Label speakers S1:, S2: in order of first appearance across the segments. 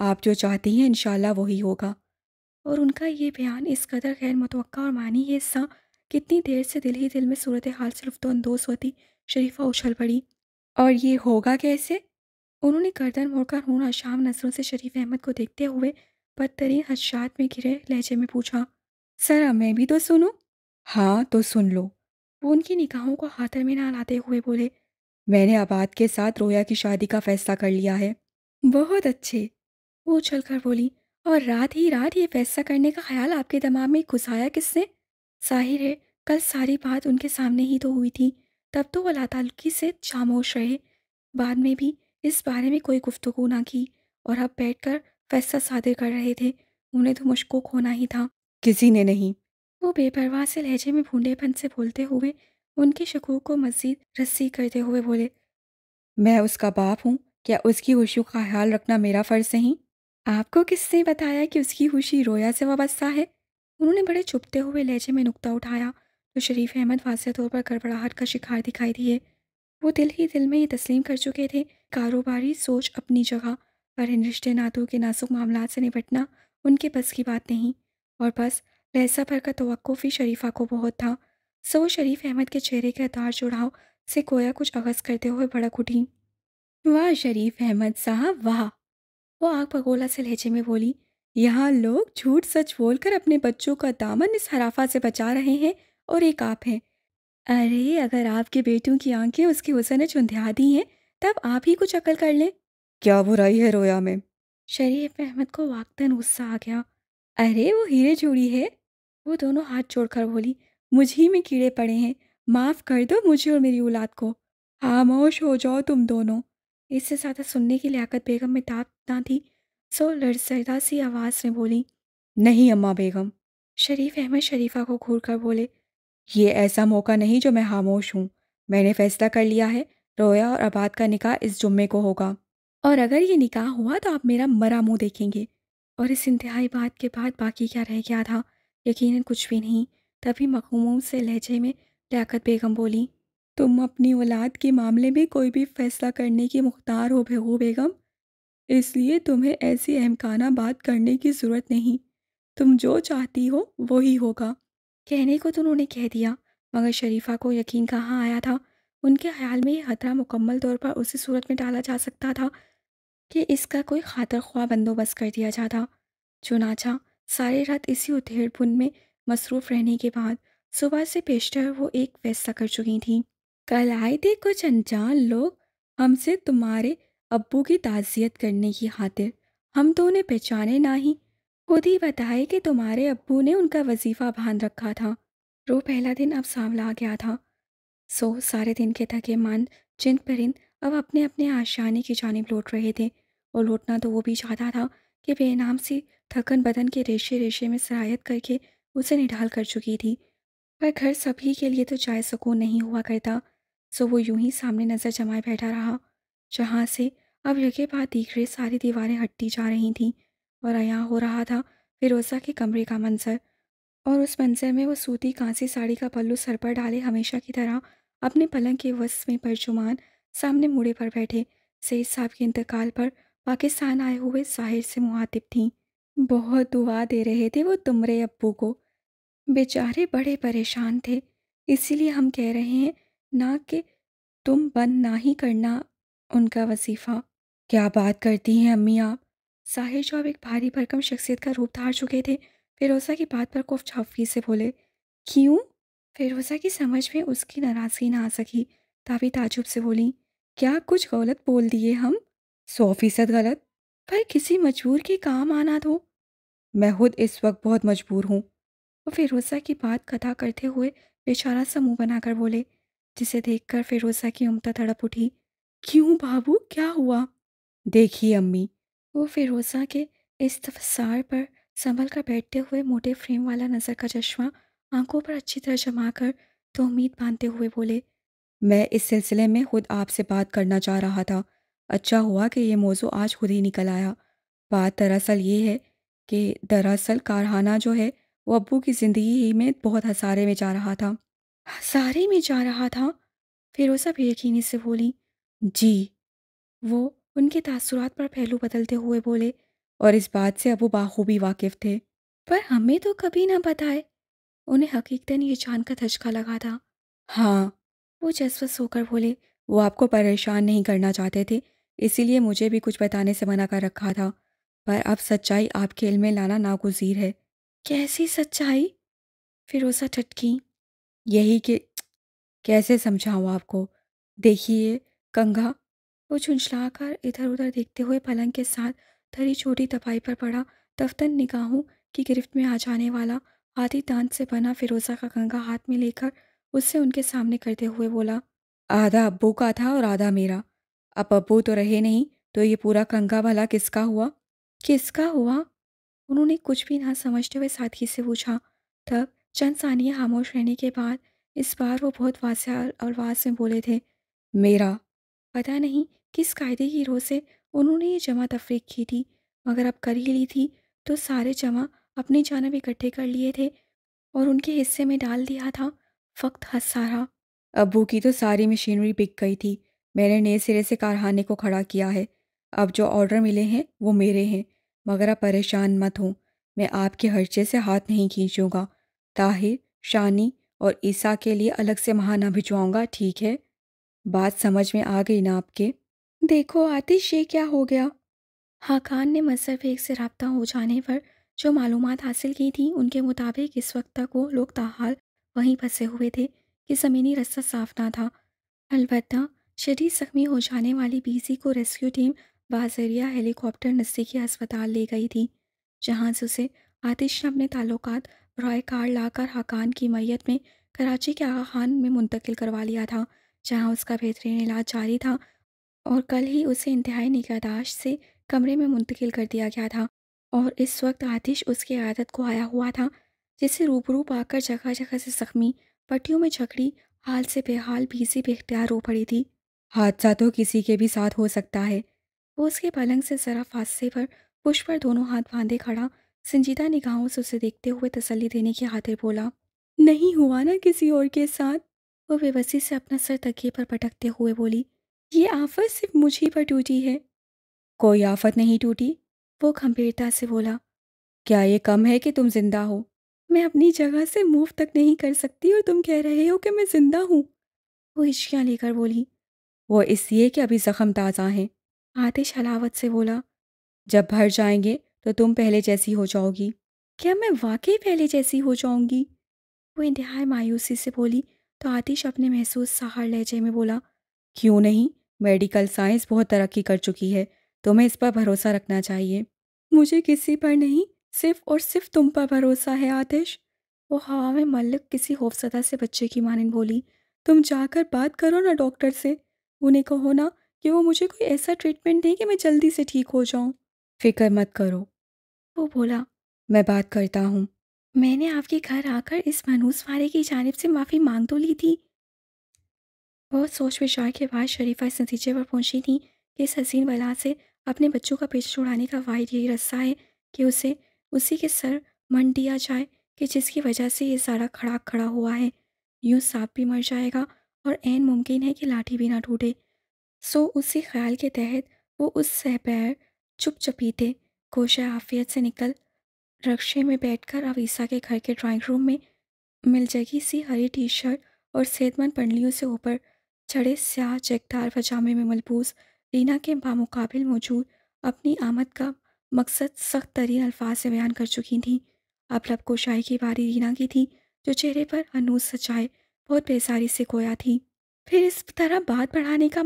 S1: آپ جو چاہتی ہیں انشاءاللہ وہی ہوگا۔ اور ان کا یہ بیان اس قدر غیر متوقع اور معنی یہ حصہ کتنی دیر سے دل ہی دل میں صورتحال سے لطف اندوز ہوتی، شریفہ اچھل پڑی۔ اور یہ ہوگا کیسے؟ انہوں نے گردن موڑ کر ہون آشام نظروں سے شریف احمد کو دیکھتے ہوئے بدترین خدشات میں گھرے لہجے میں پوچھا۔ ذرا میں بھی تو سنوں۔ ہاں تو سن لو، وہ ان کی نگاہوں کو خاطر میں نہ لاتے ہوئے بولے۔ میں نے عباد کے ساتھ رویا کی شادی کا فیصلہ کر لیا ہے۔ بہت اچھے، وہ اچھل کر بولی۔ اور رات ہی رات یہ فیصلہ کرنے کا خیال آپ کے دماغ میں گھسایا کس نے؟ ظاہر ہے کل ساری بات ان کے سامنے ہی تو ہوئی تھی، تب تو وہ لاتعلقی سے خاموش رہے، بعد میں بھی اس بارے میں کوئی گفتگو نہ کی، اور اب بیٹھ کر فیصلہ صادر کر رہے تھے۔ انہیں تو مشکوک ہونا ہی تھا۔ کسی نے نہیں، وہ بے پرواہ سے لہجے میں بھونڈے پن سے بولتے ہوئے ان کے شکوک کو مزید رسی کرتے ہوئے بولے۔ میں اس کا باپ ہوں، کیا اس کی خوشیوں کا خیال رکھنا میرا فرض نہیں؟ آپ کو کس نے بتایا کہ اس کی خوشی رویا سے وابستہ ہے؟ انہوں نے بڑے چھپتے ہوئے لہجے میں نکتہ اٹھایا تو شریف احمد واضح طور پر گڑبڑاہٹ کا شکار دکھائی دیے۔ وہ دل ہی دل میں یہ تسلیم کر چکے تھے، کاروباری سوچ اپنی جگہ پر ان رشتے ناتوں کے نازک معاملات سے نپٹنا ان کے بس کی بات نہیں، اور بس لہجہ بھر کا توقف ہی شریفہ کو بہت تھا۔ سو وہ شریف احمد کے چہرے کے ادار جڑاؤ سے گویا کچھ اغس کرتے ہوئے بھڑک اٹھی۔ واہ شریف احمد صاحب واہ! وہ آگ بگولا سے لہجے میں بولی۔ یہاں لوگ جھوٹ سچ بول کر اپنے بچوں کا دامن اس حرافہ سے بچا رہے ہیں، اور ایک آپ ہیں۔ ارے اگر آپ کے بیٹوں کی آنکھیں اس کے حسن چندھیا دی ہیں تب آپ ہی کچھ عقل کر لیں۔ کیا برائی ہے رویا میں؟ شریف احمد کو واقعتاً غصہ آ گیا۔ ارے وہ ہیرے جوڑی ہے، وہ دونوں ہاتھ جوڑ کر بولی۔ مجھ ہی میں کیڑے پڑے ہیں، معاف کر دو مجھے اور میری اولاد کو۔ خاموش ہو جاؤ تم دونوں۔ اس سے زیادہ سننے کی لیاقت بیگم میں طاقت نہ تھی، سو لرزیدہ سی آواز میں بولی۔ نہیں اماں بیگم۔ شریف احمد شریفہ کو گھور کر بولے۔ یہ ایسا موقع نہیں جو میں خاموش ہوں، میں نے فیصلہ کر لیا ہے، رویا اور عباد کا نکاح اس جمعے کو ہوگا، اور اگر یہ نکاح ہوا تو آپ میرا مرا منہ دیکھیں گے۔ اور اس انتہائی بات کے بعد باقی کیا رہ گیا تھا؟ یقیناً کچھ بھی نہیں۔ تبھی مخموم سے لہجے میں لیاقت بیگم بولی۔ تم اپنی اولاد کے معاملے میں کوئی بھی فیصلہ کرنے کی مختار ہو بہو بیگم، اس لیے تمہیں ایسی احمقانہ بات کرنے کی ضرورت نہیں، تم جو چاہتی ہو وہی ہوگا۔ کہنے کو تو انہوں نے کہہ دیا، مگر شریفہ کو یقین کہاں آیا تھا۔ ان کے خیال میں یہ خطرہ مکمل طور پر اسی صورت میں ڈالا جا سکتا تھا کہ اس کا کوئی خاطر خواہ بندوبست کر دیا جاتا۔ چنانچہ سارے رات اسی ادھیڑ بن میں مصروف رہنے کے بعد صبح سے پیشتر وہ ایک فیصلہ کر چکی تھیں۔ کل آئے تھے کچھ انجان لوگ ہم سے تمہارے ابو کی تعزیت کرنے کی خاطر، ہم تو انہیں پہچانے نہ ہی، خود ہی بتائے کہ تمہارے ابو نے ان کا وظیفہ باندھ رکھا تھا۔ رو پہلا دن اب سانولا گیا تھا، سو سارے دن کے تھکے ماند چند پرند اب اپنے اپنے آشیانے کی جانب لوٹ رہے تھے، اور لوٹنا تو وہ بھی چاہتا تھا کہ بے نام سی تھکن بدن کے ریشے ریشے میں سرایت کر کے اسے نڈھال کر چکی تھی، پر گھر سبھی کے لیے تو چائے سکون نہیں ہوا کرتا، سو وہ یوں ہی سامنے نظر جمائے بیٹھا رہا، جہاں سے اب یکے بعد دیگرے ساری دیواریں ہٹتی جا رہی تھیں، اور عیاں ہو رہا تھا فیروزہ کے کمرے کا منظر، اور اس منظر میں وہ سوتی کانسی ساڑی کا پلو سر پر ڈالے ہمیشہ کی طرح اپنے پلنگ کے وسط میں پرچمان سامنے موڑے پر بیٹھے سید صاحب کے انتقال پر پاکستان آئے ہوئے ظاہر سے معاتب تھیں۔ بہت دعا دے رہے تھے وہ تمہارے ابو کو، بیچارے بڑے پریشان تھے، اسی لیے ہم کہہ رہے ہیں نہ کہ تم بند نہ ہی کرنا ان کا وظیفہ۔ کیا بات کرتی ہیں امی آپ؟ ظاہر جو اب ایک بھاری بھرکم شخصیت کا روپ دھار چکے تھے فیروزہ کی بات پر خوف چاپی سے بولے۔ کیوں؟ فیروزہ کی سمجھ میں اس کی ناراضگی نہ آ سکی، تابی تعجب سے بولی۔ کیا کچھ غلط بول دیے ہم؟ 100% غلط، پر کسی مجبور کے کام آنا دو۔ میں خود اس وقت بہت مجبور ہوں، وہ فیروزہ کی بات قطع کرتے ہوئے بیچارہ سا منہ بنا کر بولے، جسے دیکھ کر فیروزہ کی امتا تڑپ اٹھی۔ کیوں بابو کیا ہوا؟ دیکھیے امی، وہ فیروزہ کے استفسار پر سنبھل کر بیٹھتے ہوئے موٹے فریم والا نظر کا چشمہ آنکھوں پر اچھی طرح جما کر تو امید باندھتے ہوئے بولے، میں اس سلسلے میں خود آپ سے بات کرنا چاہ رہا تھا، اچھا ہوا کہ یہ موضوع آج خود ہی نکل آیا۔ بات دراصل یہ ہے کہ دراصل کارخانہ جو ہے وہ ابو کی زندگی ہی میں بہت ہسارے میں جا رہا تھا۔ ہسارے میں جا رہا تھا؟ فیروزہ بے یقینی سے بولی۔ جی، وہ ان کے تاثرات پر پہلو بدلتے ہوئے بولے۔ اور اس بات سے ابو بخوبی واقف تھے، پر ہمیں تو کبھی نہ بتائے۔ انہیں حقیقتاً یہ جان کر دھچکا لگا تھا۔ ہاں، وہ جسوس ہو کر بولے، وہ آپ کو پریشان نہیں کرنا چاہتے تھے، اسی لیے مجھے بھی کچھ بتانے سے منع کر رکھا تھا، پر اب سچائی آپ کے علم میں لانا ناگزیر ہے۔ کیسی سچائی؟ فیروزہ ٹھٹکی۔ یہی کہ کیسے سمجھاؤں آپ کو؟ دیکھیے کنگھا، وہ جھنجھلا کر ادھر ادھر دیکھتے ہوئے پلنگ کے ساتھ دھری چھوٹی تپائی پر پڑا، دفتن نگاہوں کی گرفت میں آ جانے والا ہاتھی دانت سے بنا فیروزہ کا کنگھا ہاتھ میں لے کر اسے ان کے سامنے کرتے ہوئے بولا، آدھا ابو کا تھا اور آدھا میرا، اب ابو تو رہے نہیں تو یہ پورا کنگھا بھلا کس کا ہوا؟ کس کا ہوا؟ انہوں نے کچھ بھی نہ سمجھتے ہوئے سادگی سے پوچھا۔ تب چند ثانیہ خاموش رہنے کے بعد اس بار وہ بہت واضح آواز میں بولے تھے، میرا۔ پتہ نہیں کس قاعدے کی روح سے انہوں نے یہ جمع تفریق کی تھی، مگر اب کر ہی لی تھی تو سارے جمع اپنی جانب اکٹھے کر لیے تھے اور ان کے حصے میں ڈال دیا تھا فقط خسارہ۔ ابو کی تو ساری مشینری بک گئی تھی، میں نے نئے سرے سے کارخانے کو کھڑا کیا ہے، اب جو آرڈر ملے ہیں وہ میرے ہیں، مگر اب پریشان مت ہوں، میں آپ کے خرچے سے ہاتھ نہیں کھینچوں گا، طاہر، شانی اور عیسیٰ کے لیے الگ سے ماہانہ بھجواؤں گا، ٹھیک ہے؟ بات سمجھ میں آ گئی نا آپ کے؟ دیکھو آتش، یہ کیا ہو گیا؟ حقان نے مصر ایک سے رابطہ ہو جانے پر جو معلومات حاصل کی تھیں ان کے مطابق اس وقت تک وہ لوگ تاحال وہیں پھنسے ہوئے تھے کہ زمینی رستہ صاف نہ تھا۔ البتہ شدید زخمی ہو جانے والی بی سی کو ریسکیو ٹیم بذریعہ ہیلی کاپٹر نزدیکی ہسپتال لے گئی تھی، جہاں سے اسے آتش نے اپنے تعلقات برائے کار لا کر حقان کی میت میں کراچی کے آغا خان میں منتقل کروا لیا تھا، جہاں اس کا بہترین علاج جاری تھا اور کل ہی اسے انتہائی نگہداشت سے کمرے میں منتقل کر دیا گیا تھا۔ اور اس وقت آتش اس کی عادت کو آیا ہوا تھا، جسے روبرو پا کر جگہ جگہ سے زخمی، پٹیوں میں جکڑی، حال سے بے حال بھیسی بے اختیار ہو پڑی تھی۔ حادثہ تو کسی کے بھی ساتھ ہو سکتا ہے۔ وہ اس کے پلنگ سے ذرا فاصلے پر پشت پر دونوں ہاتھ باندھے کھڑا، سنجیدہ نگاہوں سے اسے دیکھتے ہوئے تسلی دینے کی خاطر بولا، نہیں ہوا نا کسی اور کے ساتھ؟ وہ بے بسی سے اپنا سر تکیے پر پٹکتے ہوئے بولی، یہ آفت صرف مجھے پر ٹوٹی ہے۔ کوئی آفت نہیں ٹوٹی، وہ گھمبیرتا سے بولا، کیا یہ کم ہے کہ تم زندہ ہو؟ میں اپنی جگہ سے موو تک نہیں کر سکتی اور تم کہہ رہے ہو کہ میں زندہ ہوں؟ وہ ہچکیاں لے کر بولی، وہ اس لیے کہ ابھی زخم تازہ ہیں۔ آتش حلاوت سے بولا، جب بھر جائیں گے تو تم پہلے جیسی ہو جاؤ گی۔ کیا میں واقعی پہلے جیسی ہو جاؤں گی؟ وہ انتہائی مایوسی سے بولی تو آتش اپنے محسوس ساحر لہجے میں بولا، کیوں نہیں، میڈیکل سائنس بہت ترقی کر چکی ہے، تمہیں اس پر بھروسہ رکھنا چاہیے۔ مجھے کسی پر نہیں، صرف اور صرف تم پر بھروسہ ہے آتش، وہ ہوا میں معلق کسی خوفزدہ سے بچے کی مانند بولی۔ تم جا کر بات کرو نا ڈاکٹر سے، انہیں کہو نا کہ وہ مجھے کوئی ایسا ٹریٹمنٹ دیں کہ میں جلدی سے ٹھیک ہو جاؤں۔ فکر مت کرو، وہ بولا، میں بات کرتا ہوں۔ میں نے آپ کے گھر آ کر اس منحوس فارے کی جانب سے معافی مانگ تو لی تھی۔ بہت سوچ وچار کے بعد شریفہ اس نتیجے پر پہنچی تھی کہ اس حسین بلا سے اپنے بچوں کا پیچھا چھڑانے کا واحد یہی رستہ ہے کہ اسے اسی کے سر منڈ دیا جائے کہ جس کی وجہ سے یہ سارا کھڑا ہوا ہے۔ یوں سانپ بھی مر جائے گا اور عین ممکن ہے کہ لاٹھی بھی نہ ٹوٹے۔ سو اسی خیال کے تحت وہ اس سحبیر چپ چپیتے کوشہ عافیت سے نکل رکشے میں بیٹھ کر اب عیسیٰ کے گھر کے ڈرائنگ روم میں ملجگی سی ہری ٹی شرٹ اور صحت مند پنڈلیوں سے اوپر چڑھے سیاہ چیکدار پاجامے میں ملبوس رینا کے بامقابل موجود اپنی آمد کا مقصد سخت ترین الفاظ سے بیان کر چکی تھیں۔ اب لب کوشائی کی باری رینا کی تھی، جو چہرے پر ہنوز سچائے بہت بیزاری سے گویا تھی۔ پھر اس طرح بات بڑھانے کا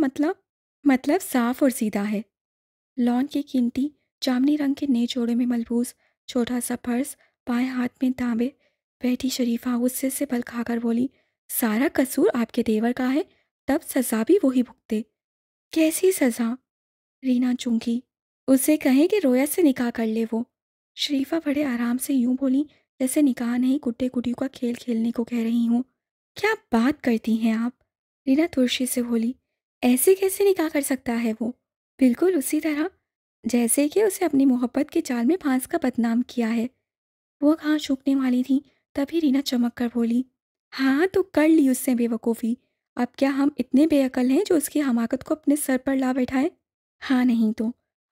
S1: مطلب صاف اور سیدھا ہے۔ لان کی قیمتی جامنی رنگ کے نئے جوڑے میں ملبوس چھوٹا سا پرس بائیں ہاتھ میں تانبے بیٹھی شریفہ غصے سے بل کھا کر بولی، سارا قصور آپ کے دیور کا ہے، تب سزا بھی وہی بھگتے۔ کیسی سزا؟ رینا چونکی، اسے کہیں کہ رویا سے نکاح کر لے وہ۔ شریفہ بڑے آرام سے یوں بولی جیسے نکاح نہیں گڈے گڈیوں کا کھیل کھیلنے کو کہہ رہی ہوں۔ کیا بات کرتی ہیں آپ؟ رینا ترشی سے بولی، ایسے کیسے نکاح کر سکتا ہے وہ؟ بالکل اسی طرح جیسے کہ اسے اپنی محبت کے جال میں پھانس کا بدنام کیا ہے۔ وہ کہاں چونکنے والی تھی، تبھی رینا چمک کر بولی، ہاں تو کر لی اس سے بے وقوفی، اب کیا ہم اتنے بے عقل ہیں جو اس کی حماقت کو اپنے سر پر لا بیٹھائیں؟ ہاں نہیں تو،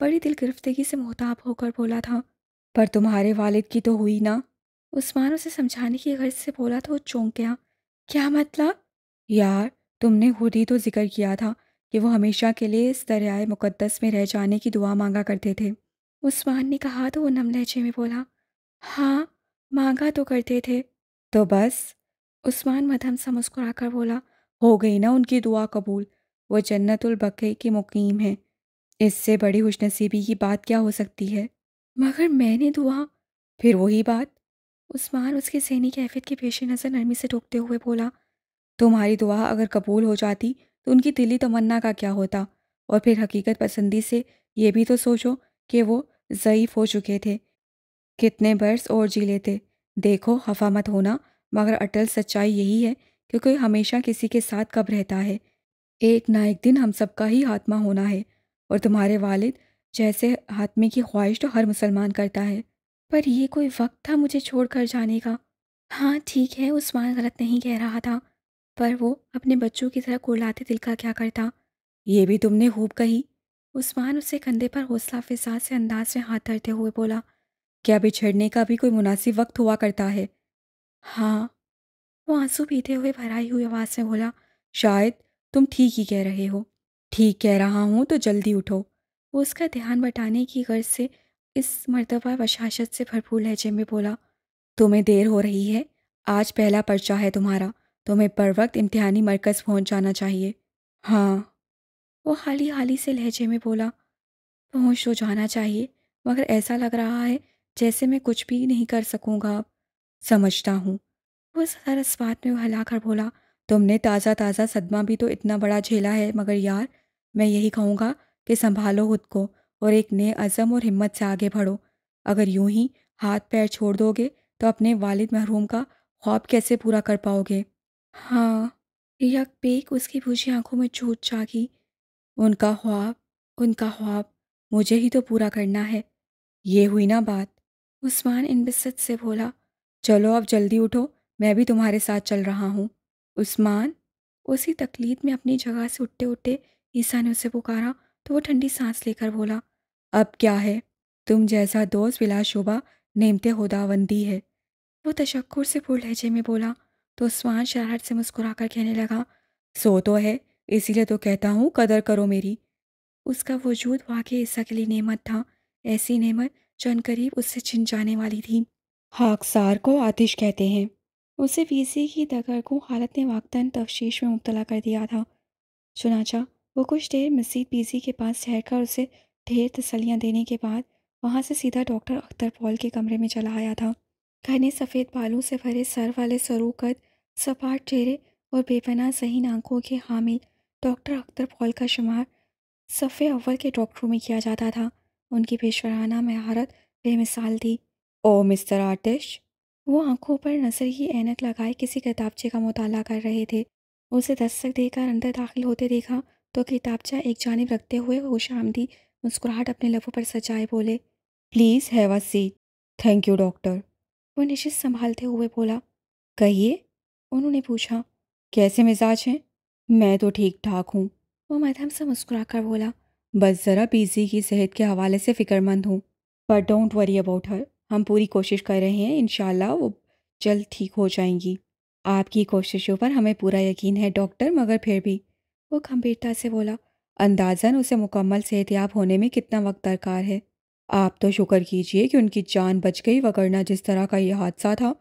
S1: بڑی دل گرفتگی سے محتاط ہو کر بولا تھا۔ پر تمہارے والد کی تو ہوئی نا؟ عثمان اسے سمجھانے کی غرض سے بولا تو وہ چونک گیا۔ کیا مطلب؟ یار، تم نے خود ہی تو ذکر کیا تھا کہ وہ ہمیشہ کے لیے اس دریائے مقدس میں رہ جانے کی دعا مانگا کرتے تھے۔ عثمان نے کہا تو وہ نم لہجے میں بولا، ہاں، مانگا تو کرتے تھے۔ تو بس؟ عثمان مدھم سا مسکرا کر بولا، ہو گئی نا ان کی دعا قبول، وہ جنت البقیع کی مقیم ہے۔ اس سے بڑی خوش نصیبی کی بات کیا ہو سکتی ہے؟ مگر میں نے دعا… پھر وہی بات۔ عثمان اس کی ذہنی کیفیت کے پیش نظر نرمی سے ٹوکتے ہوئے بولا، تمہاری دعا اگر قبول ہو جاتی تو ان کی دلی تمنا کا کیا ہوتا؟ اور پھر حقیقت پسندی سے یہ بھی تو سوچو کہ وہ ضعیف ہو چکے تھے، کتنے برس اور جی لیتے۔ دیکھو، خفا مت ہونا، مگر اٹل سچائی یہی ہے کہ کوئی ہمیشہ کسی کے ساتھ کب رہتا ہے، ایک نہ ایک دن ہم سب کا ہی خاتمہ ہونا ہے، اور تمہارے والد جیسے خاتمے کی خواہش تو ہر مسلمان کرتا ہے۔ پر یہ کوئی وقت تھا مجھے چھوڑ کر جانے کا؟ ہاں ٹھیک ہے، عثمان غلط نہیں کہہ رہا تھا، پر وہ اپنے بچوں کی طرح کڑلاتے دل کا کیا کرتا؟ یہ بھی تم نے خوب کہی۔ عثمان اسے کندھے پر حوصلہ افزا سے انداز میں ہاتھ دھرتے ہوئے بولا، کیا بچھڑنے کا بھی کوئی مناسب وقت ہوا کرتا ہے؟ ہاں، وہ آنسو پیتے ہوئے بھرائی ہوئی آواز میں بولا، شاید تم ٹھیک ہی کہہ رہے ہو۔ ٹھیک کہہ رہا ہوں تو جلدی اٹھو۔ وہ اس کا دھیان بٹانے کی غرض سے اس مرتبہ بشاشت سے بھرپور لہجے میں بولا، تمہیں دیر ہو رہی ہے، آج پہلا پرچہ ہے تمہارا، تمہیں بر وقت امتحانی مرکز پہنچ جانا چاہیے۔ ہاں، وہ حالی حالی سے لہجے میں بولا، پہنچ تو جانا چاہیے، مگر ایسا لگ رہا ہے جیسے میں کچھ بھی نہیں کر سکوں گا اب۔ سمجھتا ہوں۔ وہ ذرا اس بات میں ہلا کر بولا، تم نے تازہ تازہ صدمہ بھی تو اتنا بڑا جھیلا ہے، مگر یار، میں یہی کہوں گا کہ سنبھالو خود کو اور ایک نئے عزم اور ہمت سے آگے بڑھو۔ اگر یوں ہی ہاتھ پیر چھوڑ دو گے تو اپنے والد مرحوم کا خواب کیسے پورا کر پاؤ گے؟ ہاں، یک بیک اس کی بجھی آنکھوں میں جھوٹ جاگی۔ ان کا خواب مجھے ہی تو پورا کرنا ہے، یہ ہوئی نا بات۔ عثمان انبساط سے بولا، چلو اب جلدی اٹھو، میں بھی تمہارے ساتھ چل رہا ہوں۔ عثمان، اسی تقلید میں اپنی جگہ سے اٹھتے اٹھتے عیسیٰ نے اسے پکارا تو وہ ٹھنڈی سانس لے کر بولا، اب کیا ہے، تم جیسا دوست بلا شبہ نعمت خداوندی ہے۔ وہ تشکر سے پر لہجے میں بولا تو عثمان شرارت سے مسکرا کر کہنے لگا، سو تو ہے، اسی لیے تو کہتا ہوں قدر کرو میری۔ اس کا وجود واقعی عیسیٰ کے لیے نعمت تھا، ایسی نعمت جو عنقریب اس سے چھن جانے والی تھی۔ خاکسار کو آتش کہتے ہیں۔ اسے ویزے کی دگرگوں حالت نے واقعتاً تشویش میں مبتلا کر دیا تھا، چنانچہ وہ کچھ دیر مزید بیزی کے پاس ٹھہر کر اسے ڈھیر تسلیاں دینے کے بعد وہاں سے سیدھا ڈاکٹر اختر پال کے کمرے میں چلا آیا تھا۔ گھنے سفید بالوں سے بھرے سر والے سرو قد، سپاٹ چہرے اور بے پناہ ذہین آنکھوں کے حامل ڈاکٹر اختر پال کا شمار صف اول کے ڈاکٹروں میں کیا جاتا تھا۔ ان کی پیشورانہ مہارت بے مثال تھی۔ او مسٹر آتش! وہ آنکھوں پر نظر کی اینک لگائے کسی کتابچے کا مطالعہ کر رہے تھے۔ اسے دستک دے کر اندر داخل ہوتے دیکھا تو کتابچہ ایک جانب رکھتے ہوئے خوش آمدی مسکراہٹ اپنے لبوں پر سجائے بولے، please have a seat. Thank you doctor. وہ نشست سنبھالتے ہوئے بولا، کہیے؟ انہوں نے پوچھا، کیسے مزاج ہیں؟ میں تو ٹھیک ٹھاک ہوں، وہ مدھم سے مسکرا کر بولا، بس ذرا بیزی کی صحت کے حوالے سے فکر مند ہوں، پر ڈونٹ وری اباؤٹ ہر، ہم پوری کوشش کر رہے ہیں، انشاءاللہ وہ جلد ٹھیک ہو جائیں گی۔ آپ کی کوششوں پر ہمیں پورا یقین ہے ڈاکٹر، مگر پھر بھی، وہ گمبھیرتا سے بولا، اندازاً اسے مکمل صحتیاب ہونے میں کتنا وقت درکار ہے؟ آپ تو شکر کیجئے کہ ان کی جان بچ گئی، وگرنہ جس طرح کا یہ حادثہ تھا۔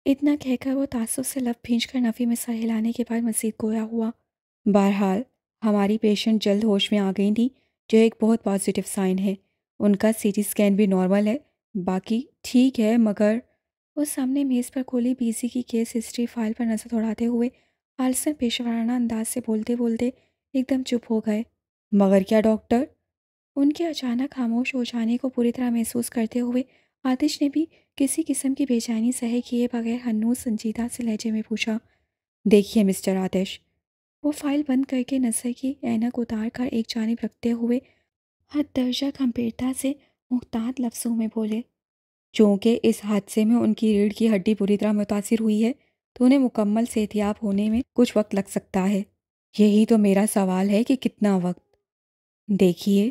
S1: اتنا کہہ کر وہ تعصب سے لب بھینچ کر نفی میں سر ہلانے کے بعد مزید گویا ہوا، بہرحال ہماری پیشنٹ جلد ہوش میں آ گئی تھی، جو ایک بہت پازیٹیو سائن ہے۔ ان کا سی ٹی سکین بھی نارمل ہے، باقی ٹھیک ہے، مگر… وہ سامنے میز پر کھولی بیزی کی کیس ہسٹری فائل پر نظر دوڑاتے ہوئے خالصاً پیشورانہ انداز سے بولتے بولتے ایک دم چپ ہو گئے۔ مگر کیا ڈاکٹر؟ ان کے اچانک خاموش ہو جانے کو پوری طرح محسوس کرتے ہوئے آتش نے بھی کسی قسم کی بے چینی سہے کیے بغیر ہنوز سنجیدہ سے لہجے میں پوچھا، دیکھیے مسٹر آتش، وہ فائل بند کر کے نظر کی اینک اتار کر ایک جانب رکھتے ہوئے حد درجہ گمبھیرتا سے محتاط لفظوں میں بولے، چونکہ اس حادثے میں ان کی ریڑھ کی ہڈی پوری طرح متاثر ہوئی ہے تو انہیں مکمل صحتیاب ہونے میں کچھ وقت لگ سکتا ہے۔ یہی تو میرا سوال ہے کہ کتنا وقت؟ دیکھیے،